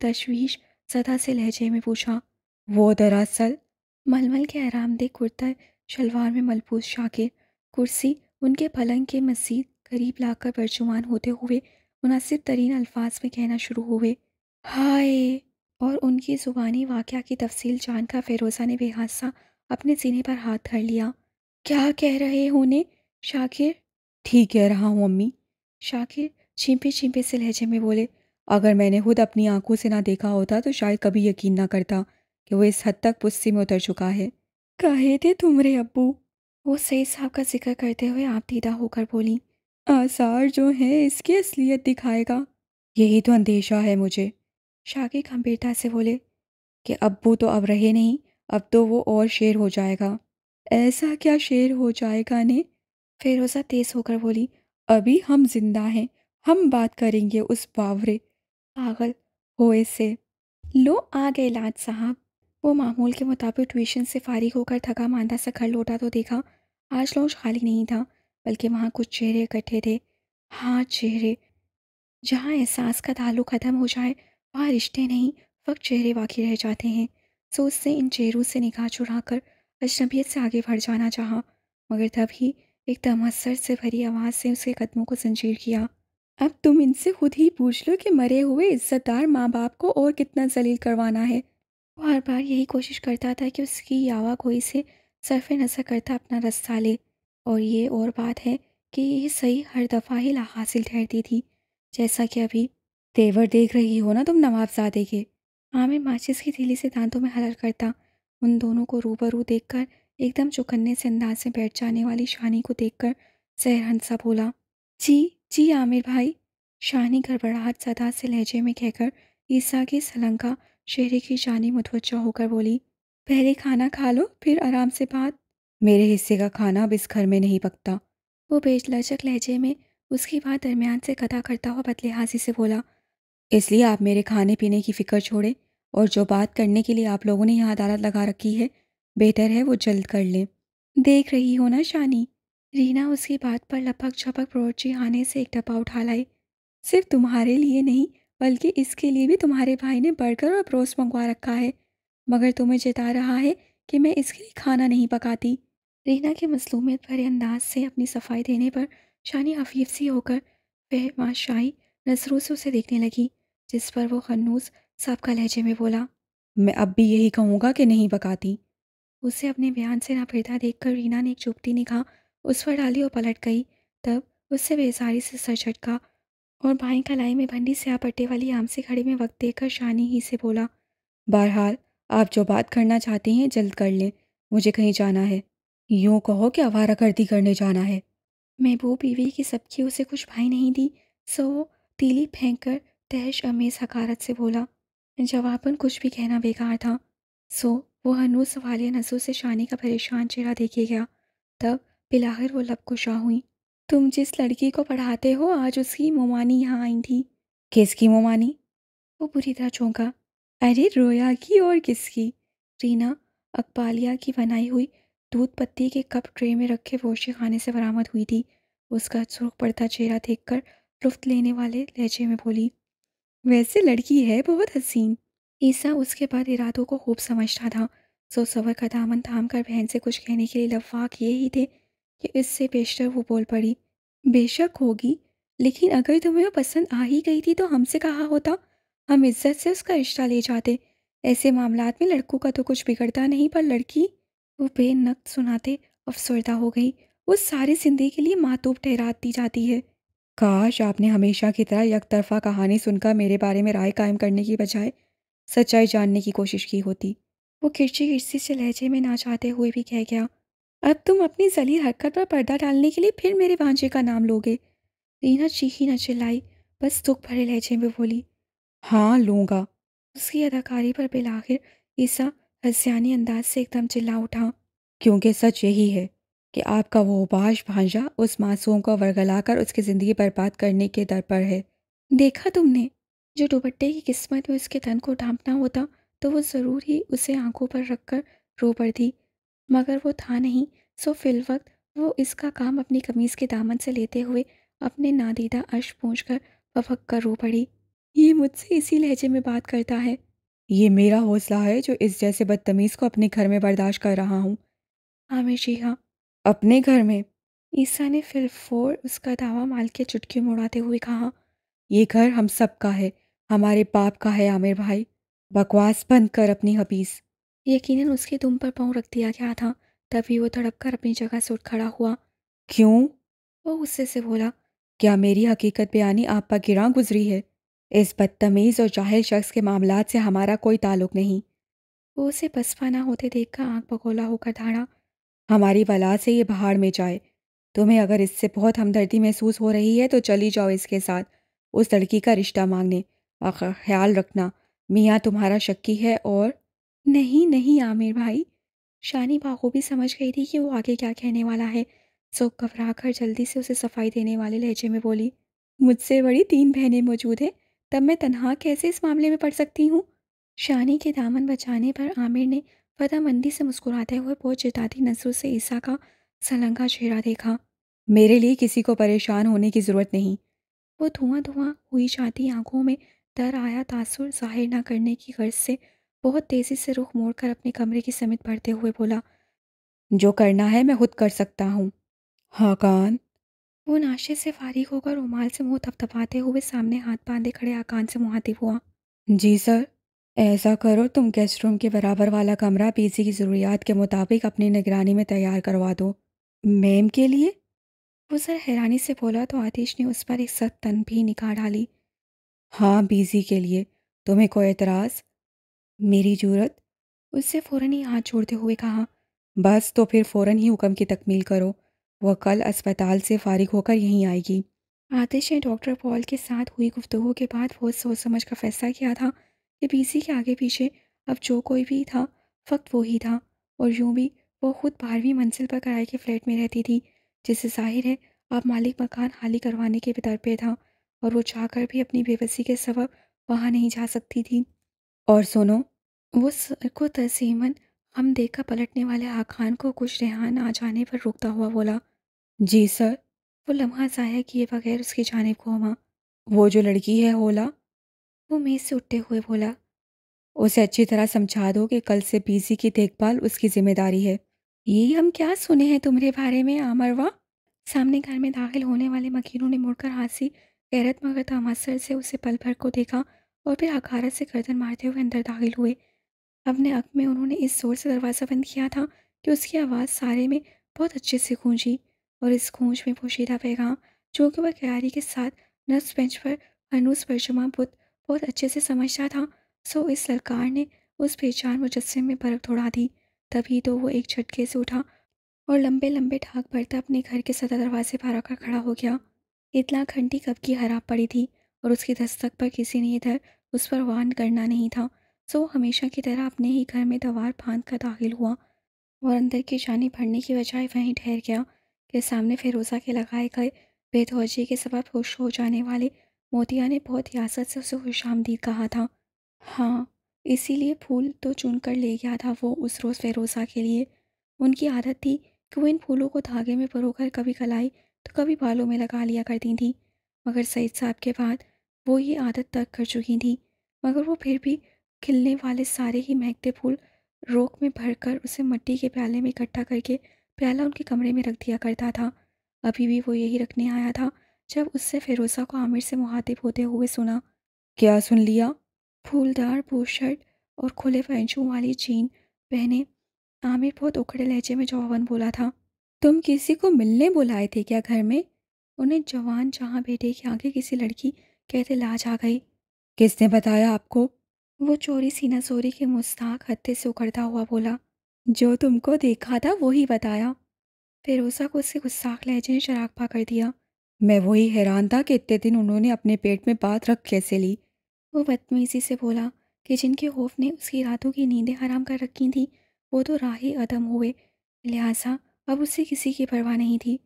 S1: تشویش زدہ سے لہجے میں پوچھا۔ وہ دراصل ململ کے آرام دہ کرتا شلوار میں ملبوس شاکر کرسی ان کے پلنگ کے مزید قریب لا کر برجمان ہوتے ہوئے مناسب ترین الفاظ میں کہنا شروع ہوئے۔ ہائے! اور ان کی زبانی واقعہ کی تفصیل جان کر فیروزہ نے بے حادثہ اپنے سینے پر ہاتھ دھر لیا۔ کیا کہہ رہے ہو نے شاکر؟ ٹھیک کہہ رہا ہوں امی، شاکر چھینپے چھینپے سے لہجے میں بولے۔ اگر میں نے خود اپنی آنکھوں سے نہ دیکھا ہوتا تو شاید کبھی یقین نہ کرتا کہ وہ اس حد تک پستی میں اتر چکا ہے۔ کہے تھے تمہارے ابو، وہ سعید صاحب کا ذکر کرتے ہوئے آپ دیدہ ہو کر بولی، آثار جو ہیں اس کی اصلیت دکھائے گا۔ یہی تو اندیشہ ہے مجھے، شاکر گمبھیرتا سے بولے، کہ ابو تو اب رہے نہیں، اب تو وہ اور شیر ہو جائے گا۔ ایسا کیا شیر ہو جائے گا نے؟ فیروزہ تیز ہو کر بولی، ابھی ہم زندہ ہیں، ہم بات کریں گے اس باورے پاگل ہوئے سے۔ لو آ گئے لاٹ صاحب۔ وہ معمول کے مطابق ٹیوشن سے فارغ ہو کر تھکا ماندہ سا گھر لوٹا تو دیکھا آج لانچ خالی نہیں تھا، بلکہ وہاں کچھ چہرے اکٹھے تھے۔ ہاں، چہرے۔ جہاں احساس کا تعلق ختم ہو جائے وہاں رشتے نہیں، فقط چہرے باقی رہ جاتے ہیں۔ سو اس نے ان چہروں سے نگاہ چرا کر اجنبیت سے آگے بڑھ جانا چاہا، مگر تبھی ایک تمسخر سے بھری آواز سے اس کے قدموں کو زنجیر کیا۔ اب تم ان سے خود ہی پوچھ لو کہ مرے ہوئے عزت دار ماں باپ کو اور کتنا ذلیل کروانا ہے۔ وہ ہر بار یہی کوشش کرتا تھا کہ اس کی یاوہ گوئی سے صرف نظر کرتا اپنا رستہ لے، اور یہ اور بات ہے کہ یہ صحیح ہر دفعہ ہی لا حاصل ٹھہرتی تھی، جیسا کہ ابھی۔ تیور دیکھ رہی ہو نا تم نوابزادے کے؟ عامر ماچس کی تیلی سے دانتوں میں حلل کرتا ان دونوں کو روبرو دیکھ کر ایک دم چوکنے سے انداز میں بیٹھ جانے والی شانی کو دیکھ کر زہر سا بولا، جی جی عامر بھائی۔ شانی گڑبڑاہٹ زدہ سے لہجے میں کہہ کر عیسیٰ کی سلنگا شہرے کی جانب متوجہ ہو کر بولی، پہلے کھانا کھا لو پھر آرام سے بات۔ میرے حصے کا کھانا اب اس گھر میں نہیں پکتا۔ وہ بے لچک لہجے میں اس کی بات درمیان سے قطع کرتا ہوا بدلحاظی سے بولا، اس لیے آپ میرے کھانے پینے کی فکر چھوڑیں، اور جو بات کرنے کے لیے آپ لوگوں نے یہاں عدالت لگا رکھی ہے بہتر ہے وہ جلد کر لیں۔ دیکھ رہی ہو نا شانی؟ رینا اس کی بات پر لپک جھپک باورچی خانے سے ایک ڈبہ اٹھا لائی۔ صرف تمہارے لیے نہیں بلکہ اس کے لیے بھی تمہارے بھائی نے برگر اور بروسٹ منگوا رکھا ہے، مگر تمہیں جتا رہا ہے کہ میں اس کے لیے کھانا نہیں پکاتی۔ رینا کے مظلومیت بھرے انداز سے اپنی صفائی دینے پر شانی خفیف سی ہو کر فہماشائی نظروں سے اسے دیکھنے لگی، جس پر وہ خنوس سابقہ لہجے میں بولا، میں اب بھی یہی کہوں گا کہ نہیں پکاتی۔ اسے اپنے بیان سے ناپردہ دیکھ کر رینا نے ایک چبھتی نگاہ اس پر ڈالی اور پلٹ گئی، تب اس سے بیزاری سے سر جھٹکا اور بائیں کلائی میں بندھی سیاہ پٹے والی آمسی گھڑی میں وقت دے کر شانی ہی سے بولا، بہرحال آپ جو بات کرنا چاہتی ہیں جلد کر لیں، مجھے کہیں جانا ہے، یوں کہو کہ آوارہ گردی کرنے جانا ہے۔ محبوب بیوی کی سبکی اسے کچھ بھائی نہیں دی، سو وہ تیلی پھینک کر تہش امیز حقارت سے بولا۔ جواباً کچھ بھی کہنا بیکار تھا، سو وہ ہنوز سوالیہ نظروں سے شانی کا پریشان چہرہ دیکھے گیا، تب بلاخر وہ لب کشا ہوئی، تم جس لڑکی کو پڑھاتے ہو آج اس کی مومانی یہاں آئی تھی۔ کس کی مومانی؟ وہ بری طرح چونکا، ارے رویا کی اور کس کی؟ رینا اقبالیہ کی بنائی ہوئی دودھ پتی کے کپ ٹرے میں رکھے واشی خانے سے برآمد ہوئی تھی۔ اس کا سرخ پڑتا چہرہ دیکھ کر لطف لینے والے لہجے میں بولی، ویسے لڑکی ہے بہت حسین۔ عیسیٰ اس کے بعد ارادوں کو خوب سمجھتا تھا، سو صبر کا دامن تھام کر بہن سے کچھ کہنے کے لیے لفاق یہ ہی تھے کہ اس سے بیشتر وہ بول پڑی، بے شک ہوگی، لیکن اگر تمہیں وہ پسند آ ہی گئی تھی تو ہم سے کہا ہوتا، ہم عزت سے اس کا رشتہ لے جاتے۔ ایسے معاملات میں لڑکوں کا تو کچھ بگڑتا نہیں، پر لڑکی۔ وہ بے نقد سناتے افسردہ ہو گئی، وہ ساری زندگی کے لیے معطوف ٹھہرا دی جاتی ہے۔ کاش آپ نے ہمیشہ کی طرح یک طرفہ کہانی سن کر میرے بارے میں رائے قائم کرنے کی بجائے سچائی جاننے کی کوشش کی ہوتی۔ وہ کرچی کرچی سے لہجے میں نہ چاہتے ہوئے بھی کہہ گیا، اب تم اپنی ذلیل حرکت پر پردہ ڈالنے کے لیے پھر میرے بھانجے کا نام لوگے؟ رینا چیخی نہ چلائی، بس دکھ بھرے لہجے میں بولی، ہاں لوں گا۔ اس کی اداکاری پر بالآخر عیسیٰ ہذیانی انداز سے ایک دم چلا اٹھا، کیونکہ سچ یہی ہے کہ آپ کا وہ باش بھانجا اس معصوم کو ورگلا کر اس کی زندگی برباد کرنے کے در پر ہے۔ دیکھا تم نے، جو دوپٹے کی قسمت میں اس کے تن کو ڈھانپنا ہوتا تو وہ ضرور ہی اسے آنکھوں پر رکھ کر رو پڑتی، مگر وہ تھا نہیں، سو فی الوقت وہ اس کا کام اپنی قمیض کے دامن سے لیتے ہوئے اپنے نادیدہ عرش پہنچ کر ببک کر رو پڑی، یہ مجھ سے اسی لہجے میں بات کرتا ہے۔
S2: یہ میرا حوصلہ ہے جو اس جیسے بدتمیز کو اپنے گھر میں برداشت کر رہا ہوں۔
S1: عامر: جی ہاں۔
S2: اپنے گھر میں؟
S1: عیسیٰ نے فی الفور اس کا دعویٰ مال کے چٹکی مڑاتے ہوئے کہا۔
S2: یہ گھر ہم سب کا ہے، ہمارے باپ کا ہے عامر بھائی۔ بکواس بند کر اپنی حبیث۔
S1: یقیناً اس کے دم پر پاؤں رکھ دیا گیا تھا، تبھی وہ تڑپ کر اپنی جگہ سے اٹھ کھڑا ہوا۔
S2: کیوں؟
S1: وہ غصے سے بولا۔
S2: کیا میری حقیقت بیانی آپ پر گراں گزری ہے؟ اس بدتمیز اور جاہل شخص کے معاملات سے ہمارا کوئی تعلق نہیں۔
S1: وہ اسے پسپا نہ ہوتے دیکھ کر آنکھ بگولا ہو کر دھاڑا۔
S2: ہماری بلا سے یہ بہاڑ میں جائے۔ تمہیں اگر اس سے بہت ہمدردی محسوس ہو رہی ہے تو چلی جاؤ اس کے ساتھ اس لڑکی کا رشتہ مانگنے، اور خیال رکھنا میاں تمہارا شکی ہے اور…
S1: نہیں نہیں عامر بھائی۔ شانی بخوبی سمجھ گئی تھی کہ وہ آگے کیا کہنے والا ہے، سو گھبرا کر جلدی سے اسے صفائی دینے والے لہجے میں بولی۔ مجھ سے بڑی 3 بہنیں موجود ہیں، تب میں تنہا کیسے اس معاملے میں پڑ سکتی ہوں؟ شانی کے دامن بچانے پر عامر نے فدا مندی سے مسکراتے ہوئے بہت جداتی نظروں سے عیسیٰ کا سلنگا چہرہ دیکھا۔
S2: میرے لیے کسی کو پریشان ہونے کی ضرورت نہیں۔
S1: وہ دھواں دھواں ہوئی جاتی آنکھوں میں ڈر آیا تاثر ظاہر نہ کرنے کی غرض سے بہت تیزی سے رخ موڑ کر اپنے کمرے کی سمت بڑھتے ہوئے بولا۔
S2: جو کرنا ہے میں خود کر سکتا ہوں۔ حاکان؟
S1: وہ ناشتے سے فارغ ہو کر رومال سے منہ تھپتھپاتے ہوئے سامنے ہاتھ باندھے کھڑے حاکان سے مخاطب ہوا۔
S2: جی سر۔ ایسا کرو تم گیسٹ روم کے برابر والا کمرہ پی سی کی ضروریات کے مطابق اپنی نگرانی میں تیار کروا دو۔ میم کے لیے؟
S1: وہ ذرا حیرانی سے بولا تو آتش نے اس پر ایک سخت تنبیہ نگاہ ڈالی۔
S2: ہاں بیزی کے لیے۔ تمہیں کوئی اعتراض؟ میری جرت؟
S1: اس سے فوراً ہی ہاتھ جوڑتے ہوئے کہا۔
S2: بس تو پھر فوراً ہی حکم کی تکمیل کرو، وہ کل اسپتال سے فارغ ہو کر یہیں آئے گی۔
S1: آتش نے ڈاکٹر پال کے ساتھ ہوئی گفتگو کے بعد بہت سوچ سمجھ کر فیصلہ کیا تھا کہ پی سی کے آگے پیچھے اب جو کوئی بھی تھا فقط وہی تھا، اور یوں بھی وہ خود 12ویں منزل پر کرائے کے فلیٹ میں رہتی تھی، جس سے ظاہر ہے اب مالک مکان خالی کروانے کے درپے تھا، اور وہ چاہ کر بھی اپنی بے بسی کے سبب وہاں نہیں جا سکتی تھی۔
S2: اور سنو،
S1: وہ سر کو تسلیماً ہم دیکھ کر پلٹنے والے حاکان کو کچھ رہان آ جانے پر روکتا ہوا بولا۔
S2: جی سر۔
S1: وہ لمحہ ضائع کیے بغیر اس کی جانب گھوما۔
S2: وہ جو لڑکی ہے ہولا،
S1: وہ میز سے اٹھتے ہوئے بولا۔
S2: اسے اچھی طرح سمجھا دو کہ کل سے پی سی کی دیکھ بھال اس کی ذمہ داری ہے۔
S1: یہ ہم کیا سنے ہیں تمہارے بارے میں عامروا؟ سامنے گھر میں داخل ہونے والے مکینوں نے مڑ کر ہنسی غیرت مگر تماسر سے اسے پل بھر کو دیکھا اور پھر حقارت سے گردن مارتے ہوئے اندر داخل ہوئے۔ اپنے عقل میں انہوں نے اس زور سے دروازہ بند کیا تھا کہ اس کی آواز سارے میں بہت اچھے سے گونجی، اور اس گونج میں پوشیدہ پیغام جو کہ وہ تیاری کے ساتھ نصب بینچ پر ہنوز ترجمہ بت بہت اچھے سے سمجھتا تھا، سو اس للکار نے اس بے جان مجسم میں برف دوڑا دی۔ تبھی تو وہ ایک جھٹکے سے اٹھا اور لمبے لمبے ٹھاک بھرتا اپنے گھر کے صدر دروازے پر آ کر کھڑا ہو گیا۔ اطلاع گھنٹی کب کی خراب پڑی تھی اور اس کی دستک پر کسی نے ادھر اس پر وان کرنا نہیں تھا، سو وہ ہمیشہ کی طرح اپنے ہی گھر میں دوار پھاند کر داخل ہوا اور اندر کی جانب بڑھنے کی بجائے وہیں ٹھہر گیا کہ سامنے فیروزہ کے لگائے گئے بے توجہی کے سبب خوش ہو جانے والے موتیا نے بہت ریاست سے اسے خوش آمدید کہا تھا۔ ہاں، اسی لیے پھول تو چن کر لے گیا تھا وہ اس روز فیروزہ کے لیے۔ ان کی عادت تھی کہ وہ ان پھولوں کو دھاگے میں پرو کر کبھی کلائی تو کبھی بالوں میں لگا لیا کرتی تھیں، مگر سعید صاحب کے بعد وہ یہ عادت ترک کر چکی تھیں، مگر وہ پھر بھی کھلنے والے سارے ہی مہکتے پھول روک میں بھر کر اسے مٹی کے پیالے میں اکٹھا کر کے پیالہ ان کے کمرے میں رکھ دیا کرتا تھا۔ ابھی بھی وہ یہی رکھنے آیا تھا جب اس سے فیروزہ کو عامر سے مخاطب ہوتے ہوئے سنا۔
S2: کیا سن لیا؟
S1: پھولدار بوشرٹ اور کھلے پینچوں والی جین پہنے عامر بہت اکڑے لہجے میں جواباً بولا تھا۔
S2: تم کسی کو ملنے بلائے تھے کیا گھر میں؟
S1: انہیں جوان جہاں بیٹے کے آگے کسی لڑکی کہتے لاج آ گئی۔
S2: کس نے بتایا آپ کو؟
S1: وہ چوری سینہ سوری کے مستاق ہتھے سے اکڑتا ہوا بولا۔
S2: جو تم کو دیکھا تھا وہی بتایا۔
S1: فیروزہ کو اس کے گستاخ لہجے نے چراغ پا کر دیا۔
S2: میں وہی حیران تھا کہ اتنے دن انہوں نے اپنے پیٹ میں بات رکھ کیسے لی۔
S1: وہ بدتمیزی سے بولا کہ جن کے خوف نے اس کی راتوں کی نیندیں حرام کر رکھی تھیں وہ تو راہی عدم ہوئے، لہٰذا اب اسے کسی کی پرواہ نہیں تھی۔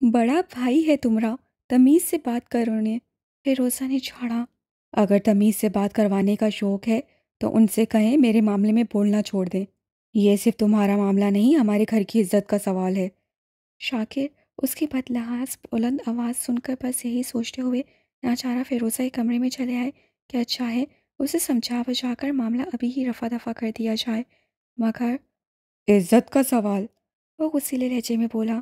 S2: بڑا بھائی ہے تمہارا، تمیز سے بات کر انہیں۔
S1: فیروزہ نے جھاڑا۔
S2: اگر تمیز سے بات کروانے کا شوق ہے تو ان سے کہیں میرے معاملے میں بولنا چھوڑ دیں۔ یہ صرف تمہارا معاملہ نہیں، ہمارے گھر کی عزت کا سوال ہے۔
S1: شاکر اس کی بدلحاظ بلند آواز سن کر بس یہی سوچتے ہوئے ناچارہ فیروزہ کے کمرے میں چلے آئے کہ اچھا ہے اسے سمجھا بجھا کر معاملہ ابھی ہی رفع دفع کر دیا جائے، مگر
S2: عزت کا سوال؟
S1: وہ غصیلے لہجے میں بولا۔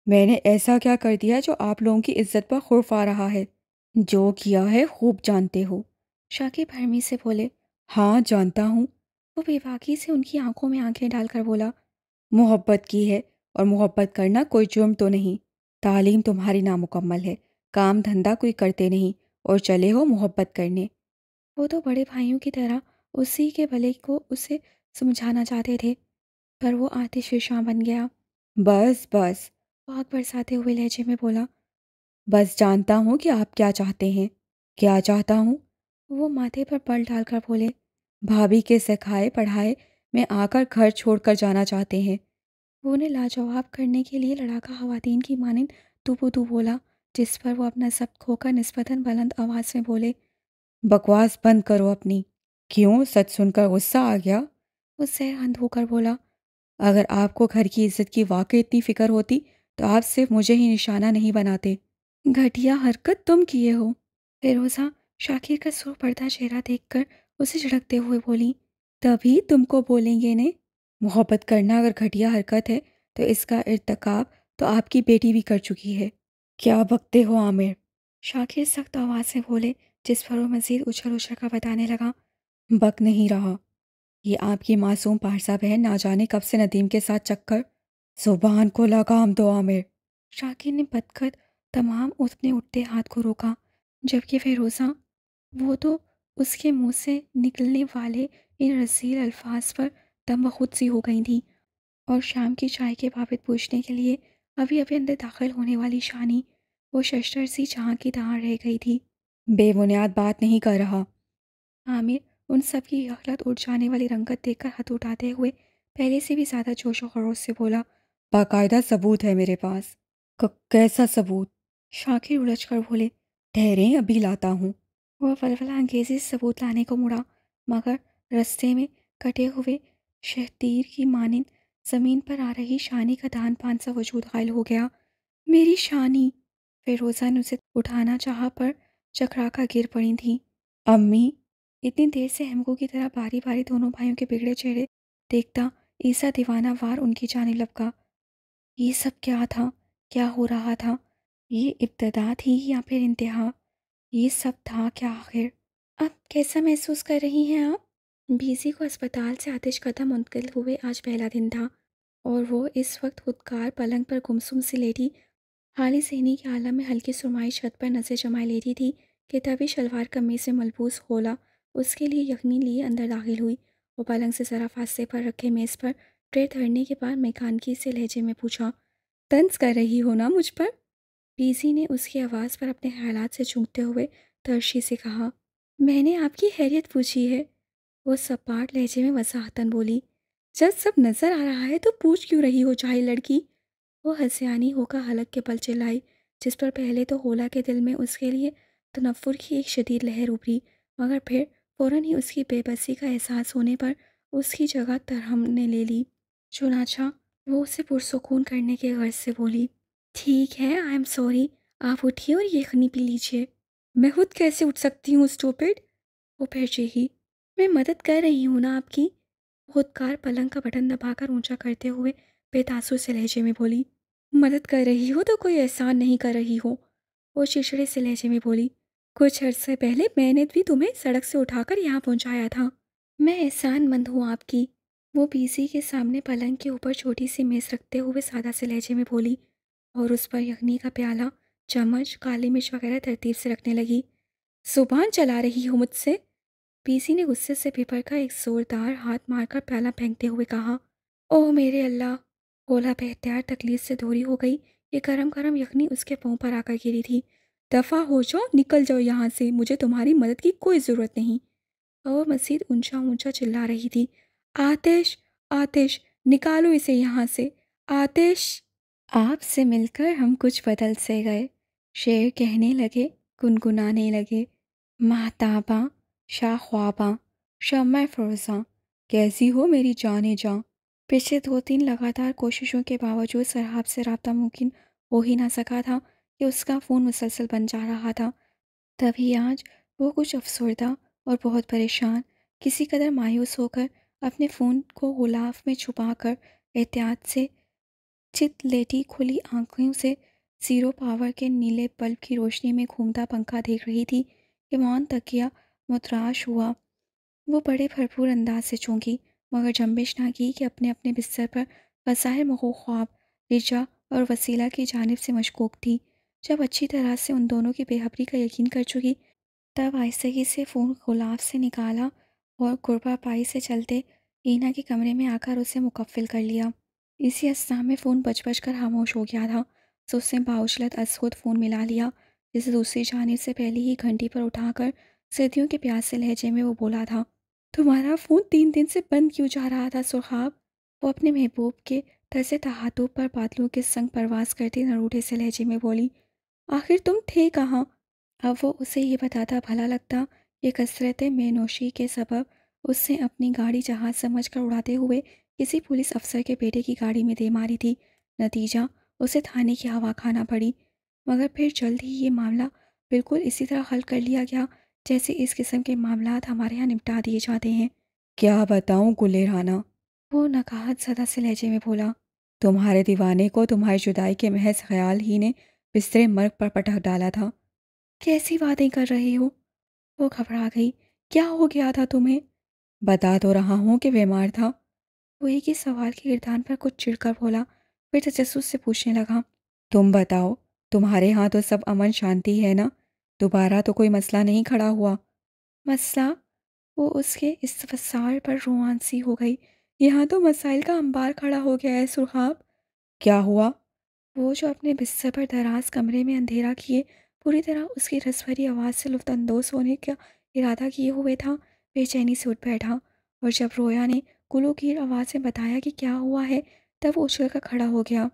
S2: میں نے ایسا کیا کر دیا جو آپ لوگوں کی عزت پر خوف آ رہا ہے؟ جو کیا ہے خوب جانتے ہو۔
S1: شاکر بھرمی سے بولے۔
S2: ہاں جانتا ہوں۔
S1: وہ بے باکی سے ان کی آنکھوں میں آنکھیں ڈال کر بولا۔
S2: محبت کی ہے، اور محبت کرنا کوئی جرم تو نہیں۔ تعلیم تمہاری نامکمل ہے، کام دھندا کوئی کرتے نہیں، اور چلے ہو محبت کرنے۔
S1: وہ تو بڑے بھائیوں کی طرح اسی کے بھلے کو اسے سمجھانا چاہتے تھے، پر وہ آتش فشاں بن گیا۔
S2: بس بس
S1: وہ آگ برساتے ہوئے لہجے میں بولا۔
S2: بس جانتا ہوں کہ آپ کیا چاہتے ہیں۔ کیا چاہتا ہوں؟
S1: وہ ماتھے پر بل ڈال کر بولے۔
S2: بھابھی کے سکھائے پڑھائے میں آ کر گھر چھوڑ کر جانا چاہتے ہیں۔
S1: وہ انہیں لاجواب کرنے کے لیے لڑاکا خواتین کی مانند تو بولا، جس پر وہ اپنا ضبط کھو کر نسبتاً بلند آواز میں بولے۔
S2: بکواس بند کرو اپنی۔ کیوں، سچ سن کر غصہ آ گیا؟
S1: وہ سیر اند ہو کر بولا۔
S2: اگر آپ کو گھر کی عزت کی واقعی اتنی فکر ہوتی تو آپ صرف مجھے ہی نشانہ نہیں بناتے۔
S1: گھٹیا حرکت تم کیے ہو۔ فیروزہ شاکر کا سرخ پڑتا چہرہ دیکھ کر اسے جھڑکتے ہوئے بولی۔
S2: تبھی تم کو بولیں گے نے۔ محبت کرنا اگر گھٹیا حرکت ہے تو اس کا ارتکاب تو آپ کی بیٹی بھی کر چکی ہے۔ کیا بکتے ہو عامر؟
S1: شاکر سخت آواز سے بولے، جس پر وہ مزید اچھل اچھل کر بتانے لگا۔
S2: بک نہیں رہا۔ یہ آپ کی معصوم پارسا بہن نہ جانے کب سے ندیم کے ساتھ چکر۔ زبان کو لگام دو عامر۔
S1: شاکر نے بدقد تمام اپنے اٹھتے ہاتھ کو روکا، جبکہ فیروزہ، وہ تو اس کے منہ سے نکلنے والے ان رذیل الفاظ پر دم بخود سی ہو گئی تھی، اور شام کی چائے کے بابت پوچھنے کے لیے ابھی ابھی اندر داخل ہونے والی شانی وہ ششتر سی جہاں کی تہاں رہ گئی تھی۔
S2: بے بنیاد بات نہیں کر رہا۔
S1: عامر ان سب کی غفلت اٹھ جانے والی رنگت دیکھ کر ہاتھ اٹھاتے ہوئے پہلے سے بھی زیادہ جوش و خروش سے بولا۔
S2: باقاعدہ ثبوت ہے میرے پاس۔ کیسا ثبوت؟
S1: شاکر الجھ کر بولے۔
S2: ٹھہریں ابھی لاتا ہوں۔
S1: وہ ولولہ انگیزی سے ثبوت لانے کو مڑا، مگر رستے میں کٹے ہوئے شہتیر کی مانند زمین پر آ رہی شانی کا دان پان سا وجود غائل ہو گیا۔ میری شانی! فیروزہ نے اسے اٹھانا چاہا پر چکرا کر گر پڑی تھی۔
S2: امی!
S1: اتنی دیر سے ہمکو کی طرح باری باری دونوں بھائیوں کے بگڑے چہرے دیکھتا عیسیٰ دیوانہ وار ان کی جانب لپکا۔ یہ سب کیا تھا؟ کیا ہو رہا تھا؟ یہ ابتدا تھی یا پھر انتہا؟ یہ سب تھا کیا آخر؟ اب کیسا محسوس کر رہی ہیں آپ؟ بیزی کو اسپتال سے آتش قدم منتقل ہوئے آج پہلا دن تھا، اور وہ اس وقت خودکار پلنگ پر گمسم سی لیٹی حالی ذہنی کے عالم میں ہلکی سرمائی چھت پر نظر جمائے لیتی تھی کہ تبھی شلوار قمیض سے ملبوس خولا اس کے لیے یخنی لیے اندر داخل ہوئی۔ وہ پلنگ سے ذرا فاصلے پر رکھے میز پر ٹرے دھرنے کے بعد میکانکی سے لہجے میں پوچھا، طنز کر رہی ہو نا مجھ پر؟ بیزی نے اس کی آواز پر اپنے خیالات سے چونکتے ہوئے ترشی سے کہا، میں نے آپ کی خیریت پوچھی ہے۔ وہ سپاٹ لہجے میں وضاحتاً بولی، جب سب نظر آ رہا ہے تو پوچھ کیوں رہی ہو جاہل لڑکی؟ وہ ہسیانی ہو کر حلق کے بل چلائی، جس پر پہلے تو خولا کے دل میں اس کے لیے تنفر کی ایک شدید لہر ابھری، مگر پھر فوراً ہی اس کی بے بسی کا احساس ہونے پر اس کی جگہ ترحم نے لے لی۔ چنانچہ وہ اسے پرسکون کرنے کے غرض سے بولی، ٹھیک ہے، آئی ایم سوری، آپ اٹھیے اور یہ یخنی پی لیجیے۔ میں خود کیسے اٹھ سکتی ہوں اسٹوپڈ؟ وہ پھر چیخی۔ میں مدد کر رہی ہوں نا آپ کی، خودکار پلنگ کا بٹن دبا کر اونچا کرتے ہوئے بے تاثر سے لہجے میں بولی۔ مدد کر رہی ہو تو کوئی احسان نہیں کر رہی ہو، وہ چڑچڑے سے لہجے میں بولی۔ کچھ عرصے پہلے میں نے بھی تمہیں سڑک سے اٹھا کر یہاں پہنچایا تھا۔ میں احسان مند ہوں آپ کی، وہ بیزی کے سامنے پلنگ کے اوپر چھوٹی سی میز رکھتے ہوئے سادہ سے لہجے میں بولی، اور اس پر یخنی کا پیالہ، چمچ، کالی مرچ وغیرہ ترتیب سے رکھنے لگی۔ زبان چلا رہی ہو مجھ سے؟ بیزی نے غصے سے بھپر کر ایک زوردار ہاتھ مار کر پیالہ پھینکتے ہوئے کہا۔ اوہ میرے اللہ! خولا بے اختیار تکلیف سے دوری ہو گئی، یہ گرم گرم یخنی اس کے پاؤں پر آ کر گری تھی۔ دفع ہو جاؤ، نکل جاؤ یہاں سے، مجھے تمہاری مدد کی کوئی ضرورت نہیں، اور وہ مزید اونچا اونچا چلا رہی تھی۔ آتش! آتش! نکالو اسے یہاں سے! آتش! آپ سے مل کر ہم کچھ بدل سے گئے، شعر کہنے لگے، گنگنانے لگے۔ مہتاباں، شاہ خواباں، شمع فروزاں، کیسی ہو میری جان جاں؟ پچھلے 2-3 لگاتار کوششوں کے باوجود سرحاب سے رابطہ ممکن ہو ہی نہ سکا تھا کہ اس کا فون مسلسل بن جا رہا تھا۔ تبھی آج وہ کچھ افسردہ اور بہت پریشان، کسی قدر مایوس ہو کر اپنے فون کو غلاف میں چھپا کر احتیاط سے چت لیٹی کھلی آنکھوں سے زیرو پاور کے نیلے بلب کی روشنی میں گھومتا پنکھا دیکھ رہی تھی کہ مون تکیہ متراش ہوا۔ وہ بڑے بھرپور انداز سے چونکی، مگر جنبش نہ کی کہ اپنے اپنے بستر پر بظاہر محو خواب رجا اور وسیلہ کی جانب سے مشکوک تھی۔ جب اچھی طرح سے ان دونوں کی بے خبری کا یقین کر چکی، تب آہستگی سے فون غلاف سے نکالا اور قربا پائی سے چلتے اینا کے کمرے میں آ کر اسے مکفل کر لیا۔ اسی اثنا میں فون بج بج کر خاموش ہو گیا تھا، تو اس نے باوجلت از خود فون ملا لیا، جسے دوسری جانب سے پہلی ہی گھنٹی پر اٹھا کر صدیوں کے پیاسے لہجے میں وہ بولا تھا، تمہارا فون 3 دن سے بند کیوں جا رہا تھا سرخاب؟ وہ اپنے محبوب کے طرز تہاتف پر بادلوں کے سنگ پرواز کرتی نروٹے سے لہجے میں بولی، آخر تم تھے کہاں؟ اب وہ اسے یہ بتاتا بھلا لگتا کہ کثرت مے نوشی کے سبب اس نے اپنی گاڑی جہاز سمجھ کر اڑاتے ہوئے کسی پولیس افسر کے بیٹے کی گاڑی میں دے ماری تھی۔ نتیجہ اسے تھانے کی ہوا کھانا پڑی، مگر پھر جلد ہی یہ معاملہ بالکل اسی طرح حل کر لیا گیا جیسے اس قسم کے معاملات ہمارے ہاں نپٹا دیے جاتے ہیں۔
S2: کیا بتاؤں گلے رانا،
S1: وہ نکہت زدہ سے لہجے میں بولا،
S2: تمہارے دیوانے کو تمہاری جدائی کے محض خیال ہی نے بستر مرگ پر پٹک ڈالا تھا۔
S1: کیسی باتیں کر رہی ہو؟ وہ گھبرا گئی، کیا ہو گیا تھا تمہیں؟
S2: بتا تو رہا ہوں کہ بیمار تھا۔
S1: وہ ایک ہی سوال کے گردان پر کچھ چڑھ کر بولا، پھر تجسس سے پوچھنے لگا،
S2: تم بتاؤ، تمہارے ہاں تو سب امن شانتی ہے نا؟ دوبارہ تو کوئی مسئلہ نہیں کھڑا ہوا؟
S1: مسئلہ؟ وہ اس کے استفسار پر رومانسی ہو گئی، یہاں تو مسائل کا انبار کھڑا ہو گیا ہے سرخاب۔
S2: کیا ہوا؟
S1: وہ جو اپنے بستر پر دراز کمرے میں اندھیرا کیے پوری طرح اس کی رس بھری آواز سے لطف اندوز ہونے کا ارادہ کیے ہوئے تھا، بے چینی سے اٹھ بیٹھا، اور جب رویا نے گلو گیر آواز میں بتایا کہ کیا ہوا ہے، تب وہ اچھل کر کھڑا ہو گیا۔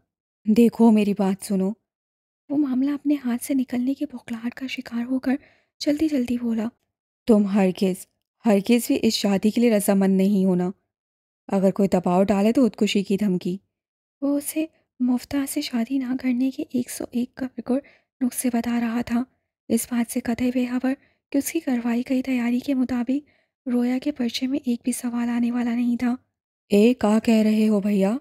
S2: دیکھو میری بات سنو۔
S1: وہ معاملہ اپنے ہاتھ سے نکلنے کی بھوکلاہٹ کا شکار ہو کر جلدی جلدی بولا،
S2: تم ہرگز ہرگز بھی اس شادی کے لیے رضامند نہیں ہونا۔ اگر کوئی دباؤ ڈالے تو خودکشی کی دھمکی۔
S1: وہ اسے مفتاح سے شادی نہ کرنے کے 101 کارگر نسخے بتا رہا تھا، اس بات سے قطع بے خبر کہ اس کی کروائی گئی تیاری کے مطابق رویا کے پرچے میں ایک بھی سوال آنے والا نہیں تھا۔
S2: کیا کہہ رہے ہو بھیا؟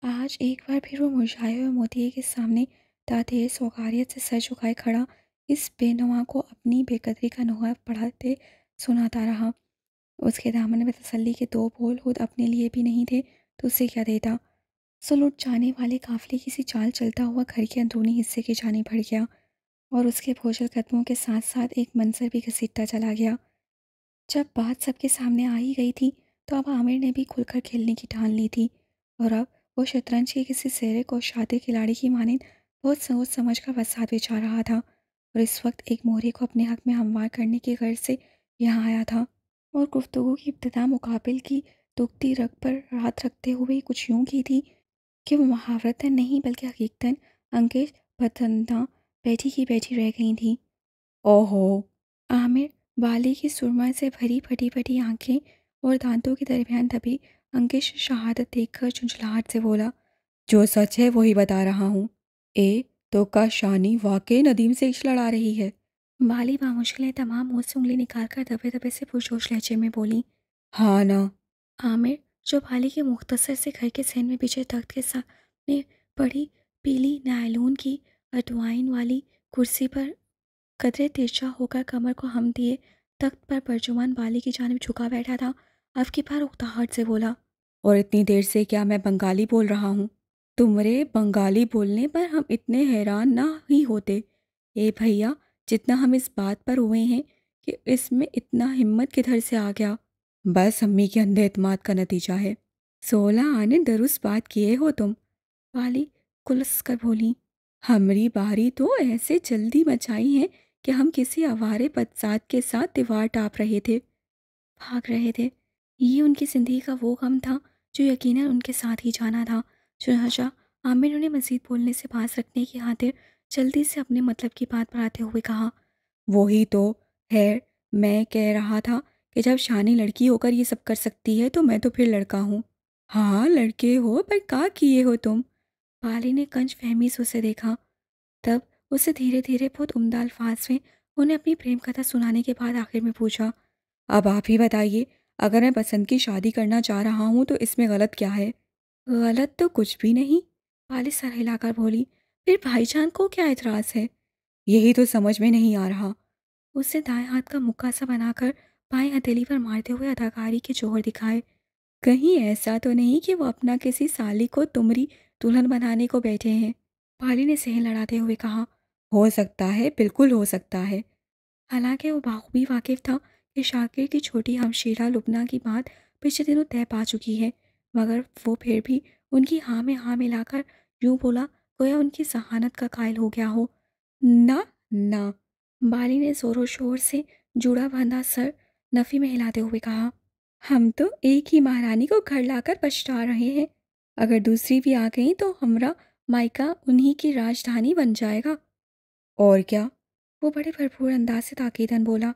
S1: آج ایک بار پھر وہ مرجھائے ہوئے موتیے کے سامنے دادیر سوغاریت سے سر جھکائے کھڑا اس بے نوا کو اپنی بے قدری کا نوحہ پڑھاتے سناتا رہا۔ اس کے دامن میں تسلی کے دو بول خود اپنے لیے بھی نہیں تھے تو اسے کیا دیتا؟ سو لٹ جانے والے قافلے کسی چال چلتا ہوا گھر کے اندرونی حصے کی جانب بڑھ گیا، اور اس کے بھوجل قدموں کے ساتھ ساتھ ایک منظر بھی گھسیٹتا چلا گیا۔ جب بات سب کے سامنے آ ہی گئی تھی تو اب عامر نے بھی کھل کر کھیلنے کی ٹھان لی تھی، اور اب وہ شطرنج کے کسی زیرک اور شاطر کھلاڑی کی مانند بہت سوچ سمجھ کر وسعت بچھا رہا تھا، اور اس وقت ایک مہرے کو اپنے حق میں ہموار کرنے کی غرض سے یہاں آیا تھا۔ اور گفتگو کی ابتدا مقابل کی دکھتی رگ پر رات رکھتے ہوئے کچھ یوں کی تھی کہ وہ محاورتاً نہیں بلکہ حقیقتاً انگیز پتنداں بیٹھی کی بیٹھی رہ گئی تھیں۔
S2: اوہو!
S1: عامر بالی کی سرما سے بھری پھٹی پھٹی آنکھیں اور دانتوں کے درمیان دبی انگش شہادت دیکھ کر جھنجھلاہٹ سے بولا،
S2: جو سچ ہے وہی بتا رہا ہوں۔ تو کا شانی واقعی ندیم سے عشق لڑا رہی ہے؟
S1: بالی بامشکلیں تمام منہ سے انگلی نکال کر دبے دبے سے پرجوش لہجے میں بولی۔
S2: ہاں نا؟
S1: عامر جو بالی کے مختصر سے گھر کے صحن میں بچھے تخت کے سامنے بڑی پیلی نائلون کی اٹوائن والی کرسی پر قدرے ترچھا ہو کر کمر کو ہم دیے تخت پر برجمان بالی کی جانب جھکا بیٹھا تھا، اب کی بار اکتاہٹ سے بولا،
S2: اور اتنی دیر سے کیا میں بنگالی بول رہا ہوں؟ تمہارے بنگالی بولنے پر ہم اتنے حیران نہ ہی ہوتے بھیا جتنا ہم اس بات پر ہوئے ہیں کہ اس میں اتنا ہمت کدھر سے آ گیا۔ بس امی کے اندھے اعتماد کا نتیجہ ہے۔ 16 آنے درست بات کیے ہو تم،
S1: بالی کلس کر بولی،
S2: ہمری باری تو ایسے جلدی مچائی ہے کہ ہم کسی آوارے بدذات کے ساتھ دیوار ٹاپ رہے تھے،
S1: بھاگ رہے تھے۔ یہ ان کی زندگی کا وہ غم تھا جو یقیناً ان کے ساتھ ہی جانا تھا۔ چنانچہ عامر نے مزید بولنے سے باز رکھنے کی خاطر جلدی سے اپنے مطلب کی بات بڑھاتے ہوئے کہا،
S2: وہی تو ہے، میں کہہ رہا تھا کہ جب شانی لڑکی ہو کر یہ سب کر سکتی ہے تو میں تو پھر لڑکا ہوں۔ ہاں لڑکے ہو، پر کیا کیے ہو تم؟
S1: بالی نے کنج فہمی سے اسے دیکھا، تب اسے دھیرے دھیرے بہت عمدہ الفاظ میں
S2: انہیں اپنی پریم کتھا سنانے کے بعد آخر میں پوچھا، اب آپ ہی بتائیے، اگر میں پسند کی شادی کرنا چاہ رہا ہوں تو اس میں غلط کیا ہے؟ غلط تو کچھ بھی نہیں، والد سر ہلا کر بولی، پھر بھائی جان کو کیا اعتراض ہے؟ یہی تو سمجھ میں نہیں آ رہا۔ اسے دائیں ہاتھ کا مکہ سا بنا کر بائیں ہتھیلی پر مارتے ہوئے اداکاری کے جوہر دکھائے، کہیں ایسا تو نہیں کہ وہ اپنا کسی سالی کو تمری دلہن بنانے کو بیٹھے ہیں؟ پالی نے سہن لڑاتے ہوئے کہا، ہو سکتا ہے، بالکل ہو سکتا ہے۔ حالانکہ وہ بخوبی واقف تھا کہ شاکر کی چھوٹی ہمشیرہ لبنہ کی بات پچھلے دنوں طے پا چکی ہے، مگر وہ پھر بھی ان کی ہاں میں ہاں ملا کر یوں بولا گویا ان کی ذہانت کا قائل ہو گیا ہو۔ نہ نہ، بالی نے زور و شور سے جوڑا باندھا سر نفی میں ہلاتے ہوئے کہا، ہم تو ایک ہی مہارانی کو گھر لا کر پچھتا رہے ہیں، اگر دوسری بھی آ گئی تو ہمارا مائکا انہی کی راجدھانی بن جائے گا۔ اور کیا؟ وہ بڑے بھرپور انداز سے تاکیداً بولا،